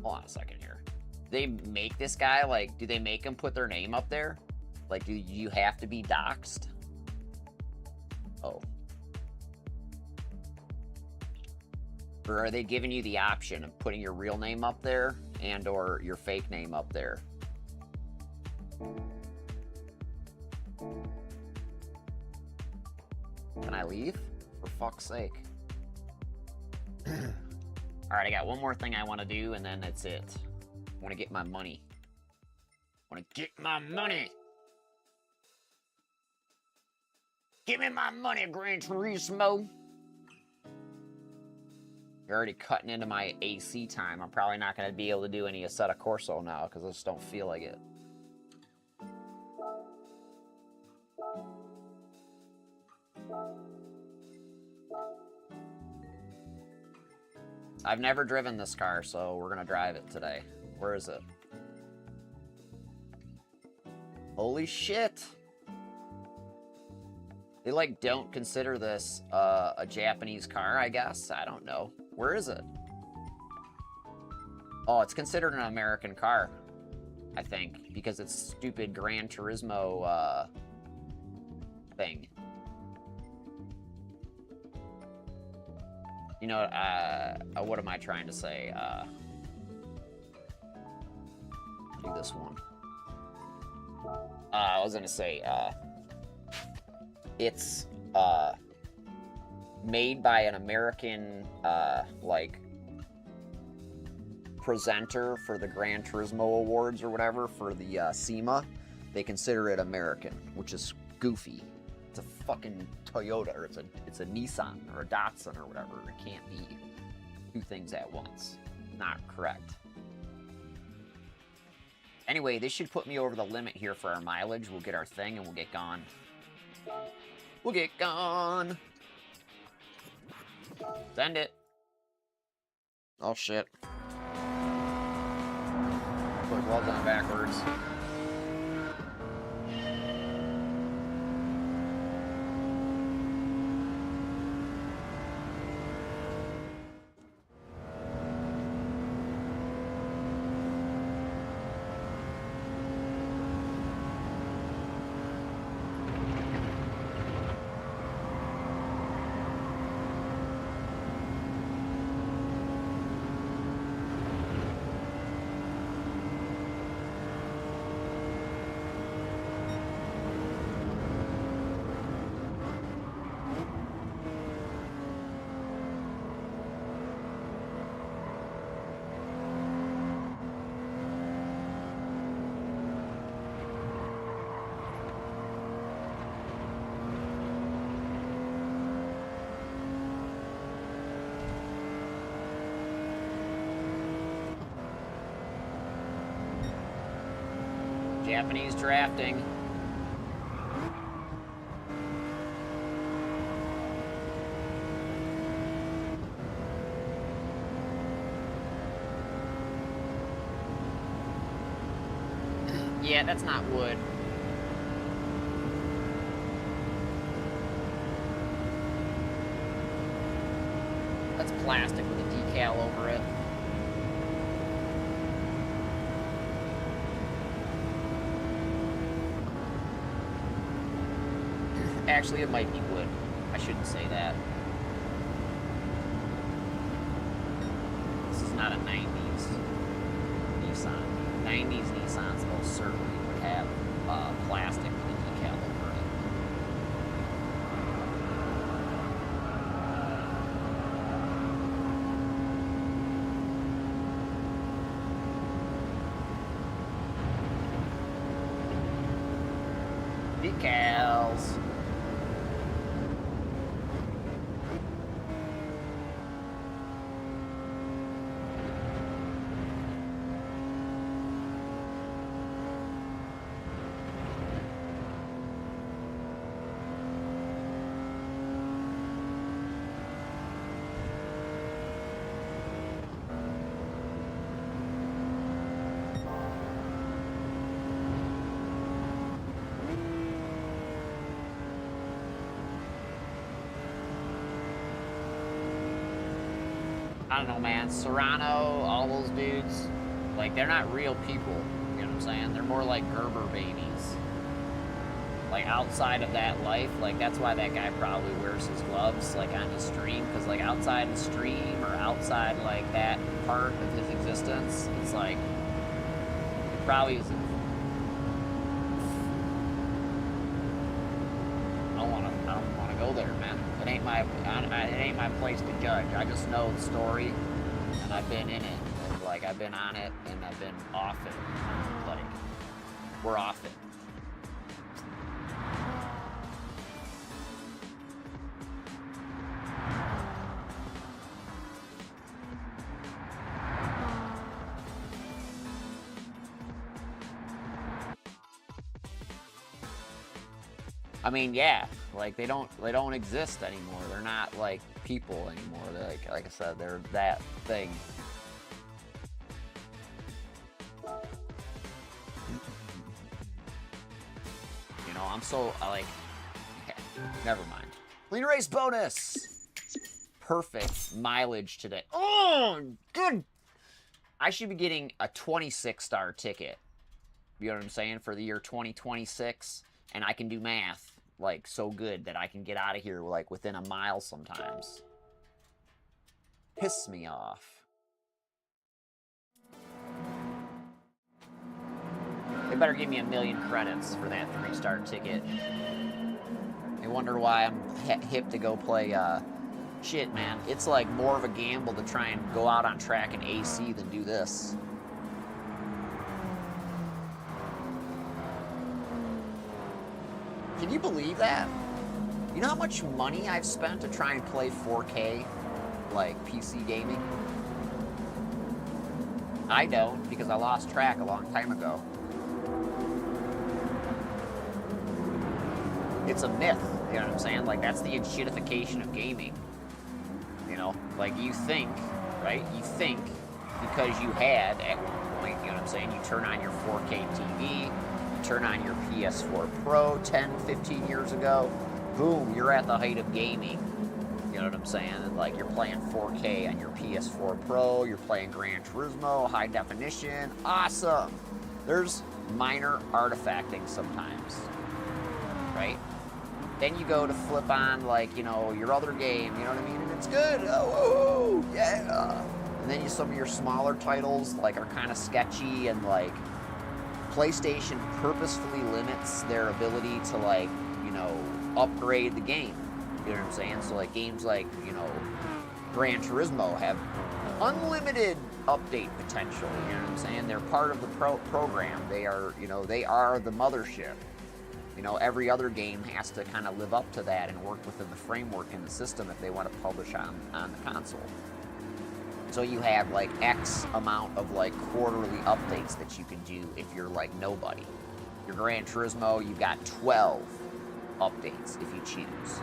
S6: Hold on a second here. Did they make this guy, like, do they make him put their name up there? Like, do you have to be doxxed? Oh. Or are they giving you the option of putting your real name up there and or your fake name up there? Can I leave? For fuck's sake. Alright, I got one more thing I want to do, and then that's it. I want to get my money. I want to get my money! Give me my money, Gran Turismo! You're already cutting into my AC time. I'm probably not going to be able to do any Assetto Corso now, because I just don't feel like it. I've never driven this car, so we're gonna drive it today. Where is it? Holy shit! They, like, don't consider this a Japanese car, I guess? I don't know. Where is it? Oh, it's considered an American car, I think, because it's stupid Gran Turismo thing. You know, what am I trying to say? Do this one. I was gonna say, it's, made by an American, like, presenter for the Gran Turismo Awards or whatever for the, SEMA. they consider it American, which is goofy. It's a fucking Toyota, or it's a Nissan or a Datsun or whatever. It can't be two things at once. Not correct. Anyway, this should put me over the limit here for our mileage. We'll get our thing and we'll get gone. We'll get gone. Send it. Oh shit. Put gloves on backwards. Japanese drafting. Yeah, that's not wood. That's plastic with a decal over it. Actually, it might be wood. I shouldn't say that. This is not a 90s Nissan. 90s Nissans most certainly would have plastic with a decal over it. Decals. I don't know, man. Serrano, all those dudes, like, they're not real people. You know what I'm saying? They're more like Gerber babies. Like, outside of that life, like, that's why that guy probably wears his gloves, like, on his stream. Because, like, outside the stream or outside, like, that part of his existence, it's like, it probably isn't. I don't want to go there, man. It ain't my place to judge. I just know the story, and I've been in it, and like I've been on it, and I've been off it. Like, we're off it. I mean, yeah, like they don't exist anymore. They're not like people anymore. They're like I said, they're that thing. You know, I'm so like, okay, never mind. Clean race bonus. Perfect mileage today. Oh, good. I should be getting a 26-star ticket. You know what I'm saying, for the year 2026, and I can do math. Like, so good that I can get out of here, like, within a mile sometimes. Piss me off. They better give me 1,000,000 credits for that 3-star ticket. I wonder why I'm hip to go play, shit, man. It's, like, more of a gamble to try and go out on track in AC than do this. Can you believe that? You know how much money I've spent to try and play 4K, like, PC gaming? I don't, because I lost track a long time ago. It's a myth, you know what I'm saying? Like, that's the shitification of gaming. You know? Like, you think, right? You think, because you had, at one point, you know what I'm saying? You turn on your 4K TV, you turn on your PS4 Pro 10, 15 years ago, boom, you're at the height of gaming. You know what I'm saying? And like, you're playing 4K on your PS4 Pro, you're playing Gran Turismo, high definition, awesome. There's minor artifacting sometimes, right? Then you go to flip on, like, you know, your other game, you know what I mean? And it's good, oh, woo, yeah. And then some of your smaller titles, like, are kind of sketchy, and like, PlayStation purposefully limits their ability to, like, you know, upgrade the game. You know what I'm saying? So like games like, you know, Gran Turismo have unlimited update potential. You know what I'm saying? They're part of the program. They are, you know, they are the mothership. You know, every other game has to kind of live up to that and work within the framework in the system if they want to publish on the console. So you have like X amount of like quarterly updates that you can do if you're like nobody. Your Gran Turismo, you've got 12 updates if you choose.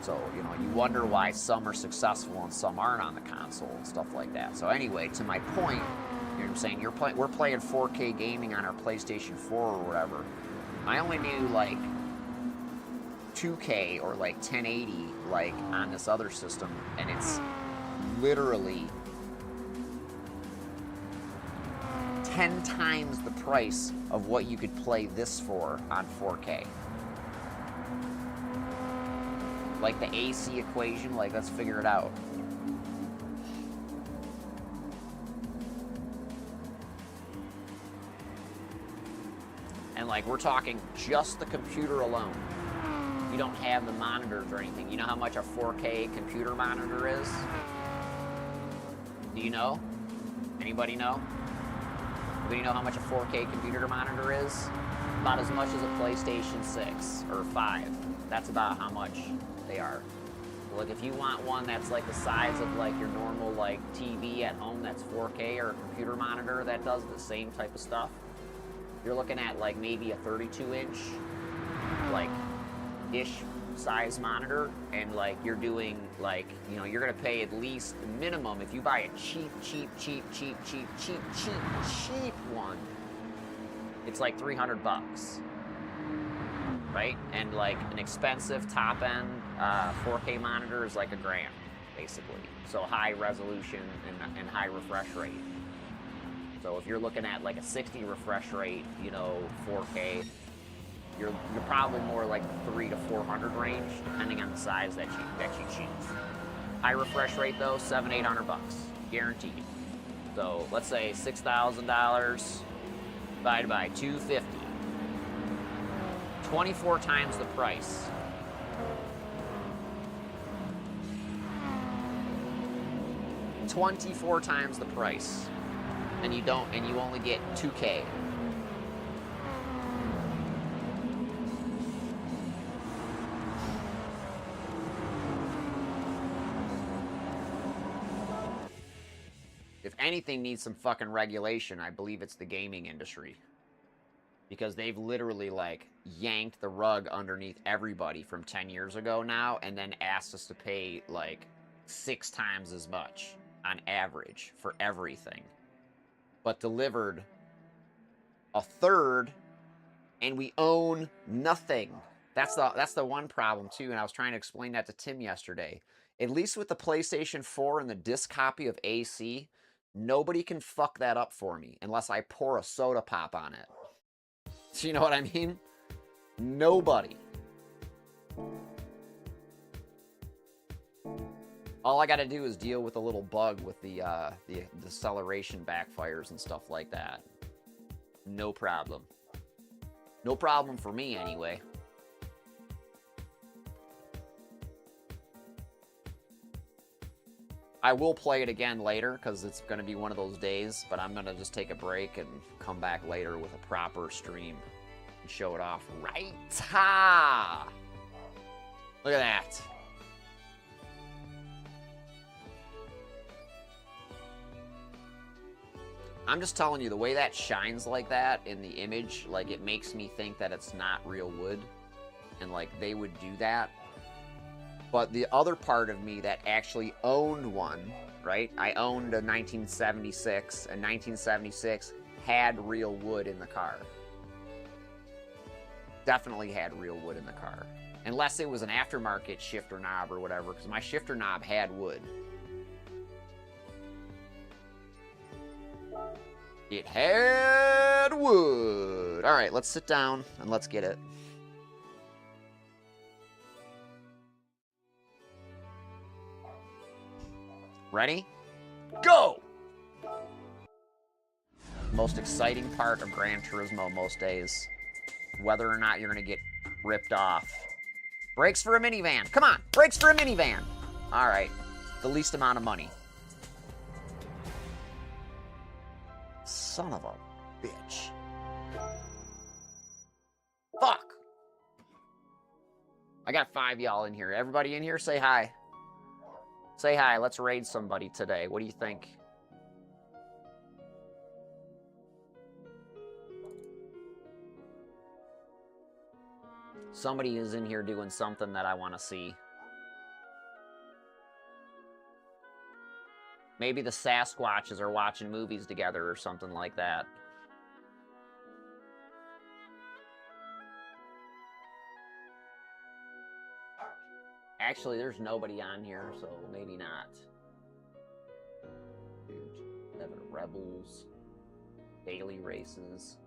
S6: So, you know, you wonder why some are successful and some aren't on the console and stuff like that. So anyway, to my point, you know what I'm saying? We're playing 4K gaming on our PlayStation 4 or whatever. I only knew like 2K or like 1080 like on this other system, and it's literally 10 times the price of what you could play this for on 4K. Like the AC equation, like, let's figure it out. And like, we're talking just the computer alone. You don't have the monitors or anything. You know how much a 4K computer monitor is? Do you know? Anybody know? Do you know how much a 4K computer monitor is? About as much as a PlayStation 6 or 5. That's about how much they are. Like, if you want one that's like the size of like your normal like TV at home that's 4K, or a computer monitor that does the same type of stuff, you're looking at like maybe a 32-inch like ish size monitor, and like you're doing like, you know, you're gonna pay at least minimum, if you buy a cheap one, it's like $300, right? And like an expensive top end 4K monitor is like $1,000 basically. So high resolution and high refresh rate. So if you're looking at like a 60 refresh rate, you know, 4K, you're probably more like the $300 to $400 range, depending on the size that you choose. High refresh rate though, $700-800, guaranteed. So let's say $6,000 divided by 250, 24 times the price. $24 times the price, and you only get 2K. If anything needs some fucking regulation, I believe it's the gaming industry. Because they've literally, like, yanked the rug underneath everybody from 10 years ago now, and then asked us to pay, like, 6 times as much on average for everything. But delivered a third, and we own nothing. That's the one problem, too, and I was trying to explain that to Tim yesterday. At least with the PlayStation 4 and the disc copy of AC, nobody can fuck that up for me unless I pour a soda pop on it. So you know what I mean? Nobody. All I gotta do is deal with a little bug with the deceleration backfires and stuff like that. No problem. No problem for me, anyway. I will play it again later, because it's going to be one of those days, but I'm going to just take a break and come back later with a proper stream. and show it off right. Ha! Look at that. I'm just telling you, the way that shines like that in the image, like, it makes me think that it's not real wood. And, like, they would do that. But the other part of me that actually owned one, right? I owned a 1976, and 1976 had real wood in the car. Definitely had real wood in the car. Unless it was an aftermarket shifter knob or whatever, because my shifter knob had wood. It had wood. All right, let's sit down and let's get it. Ready? Go! Most exciting part of Gran Turismo most days. Whether or not you're going to get ripped off. Brakes for a minivan. Come on, brakes for a minivan. All right, the least amount of money. Son of a bitch. Fuck. I got 5 y'all in here. Everybody in here, say hi. Say hi. Let's raid somebody today. What do you think? Somebody is in here doing something that I want to see. Maybe the Sasquatches are watching movies together or something like that. Actually, there's nobody on here, so maybe not. Dude, Rebels, daily races.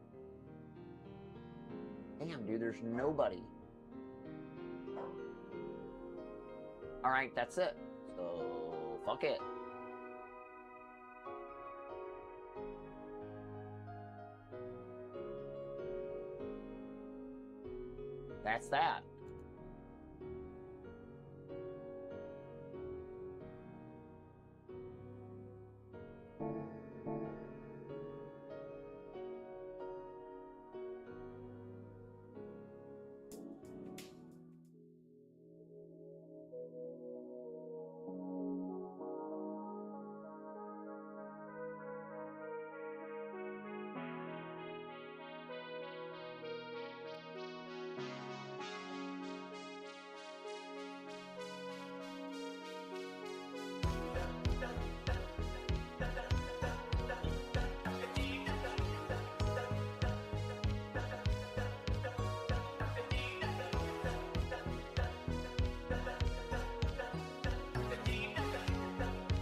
S6: Damn, dude, there's nobody. Alright, that's it. So, fuck it. That's that.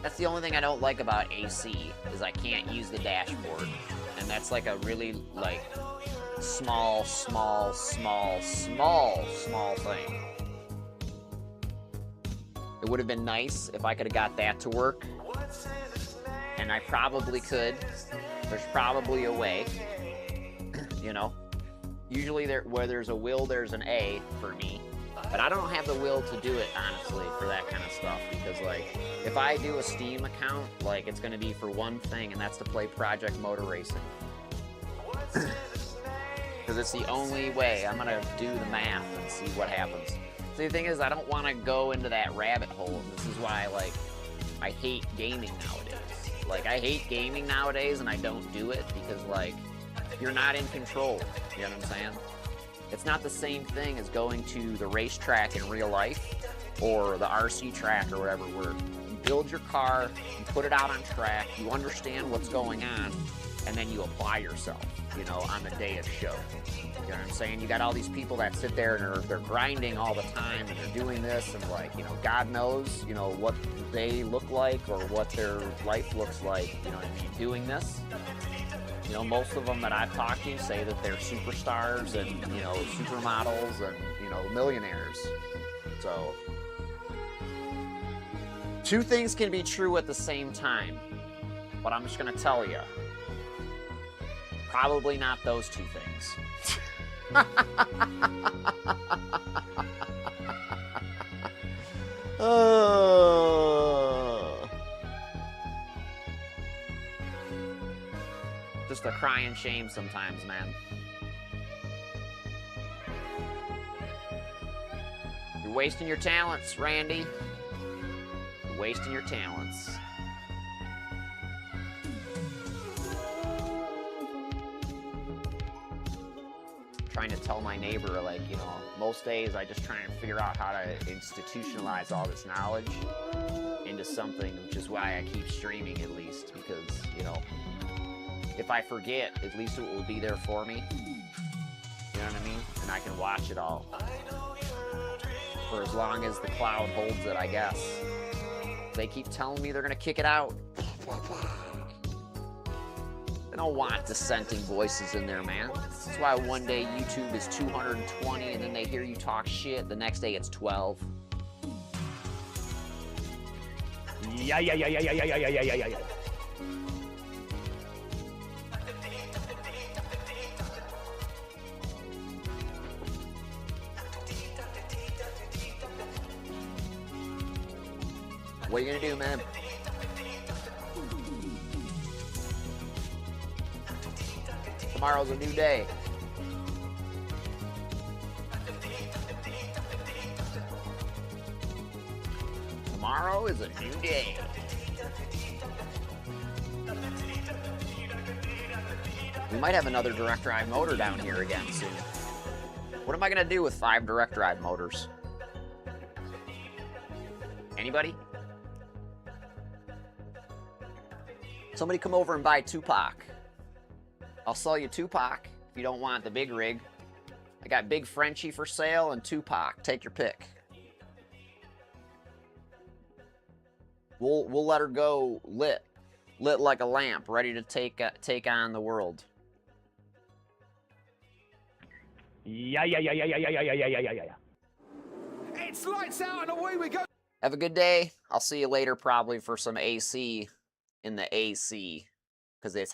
S6: That's the only thing I don't like about AC, is I can't use the dashboard. And that's like a really, like, small thing. It would have been nice if I could have got that to work. And I probably could. There's probably a way. You know? Usually where there's a will, there's an A for me. But I don't have the will to do it, honestly, for that kind of stuff. Because, like, if I do a Steam account, like, it's going to be for one thing, and that's to play Project Motor Racing. Because it's the only way. I'm going to do the math and see what happens. See, the thing is, I don't want to go into that rabbit hole. And this is why, like, I hate gaming nowadays. Like, I hate gaming nowadays, and I don't do it because, like, you're not in control. You know what I'm saying? It's not the same thing as going to the racetrack in real life or the RC track or whatever, where you build your car, you put it out on track, you understand what's going on, and then you apply yourself, you know, on the day of the show. You know what I'm saying? You got all these people that sit there and they're grinding all the time and they're doing this and, like, you know, God knows, you know, what they look like or what their life looks like, you know what I mean, doing this. You know, most of them that I've talked to say that they're superstars and, you know, supermodels and, you know, millionaires. So, two things can be true at the same time, but I'm just going to tell you, probably not those two things. Just a crying shame sometimes, man. You're wasting your talents, Randy. You're wasting your talents. Trying to tell my neighbor, like, you know, most days I just try and figure out how to institutionalize all this knowledge into something, which is why I keep streaming at least, because, you know, if I forget, at least it will be there for me. You know what I mean? And I can watch it all. For as long as the cloud holds it, I guess. They keep telling me they're gonna kick it out. They don't want dissenting voices in there, man. That's why one day YouTube is 220 and then they hear you talk shit, the next day it's 12.
S1: Yeah.
S6: What are you gonna do, man? Tomorrow's a new day. Tomorrow is a new day. We might have another direct drive motor down here again soon. What am I gonna do with 5 direct drive motors? Anybody? Somebody come over and buy Tupac. I'll sell you Tupac if you don't want the big rig. I got Big Frenchie for sale and Tupac. Take your pick. We'll let her go lit like a lamp, ready to take on the world.
S1: Yeah.
S5: It's lights out and away we go.
S6: Have a good day. I'll see you later probably for some AC in the AC, because it's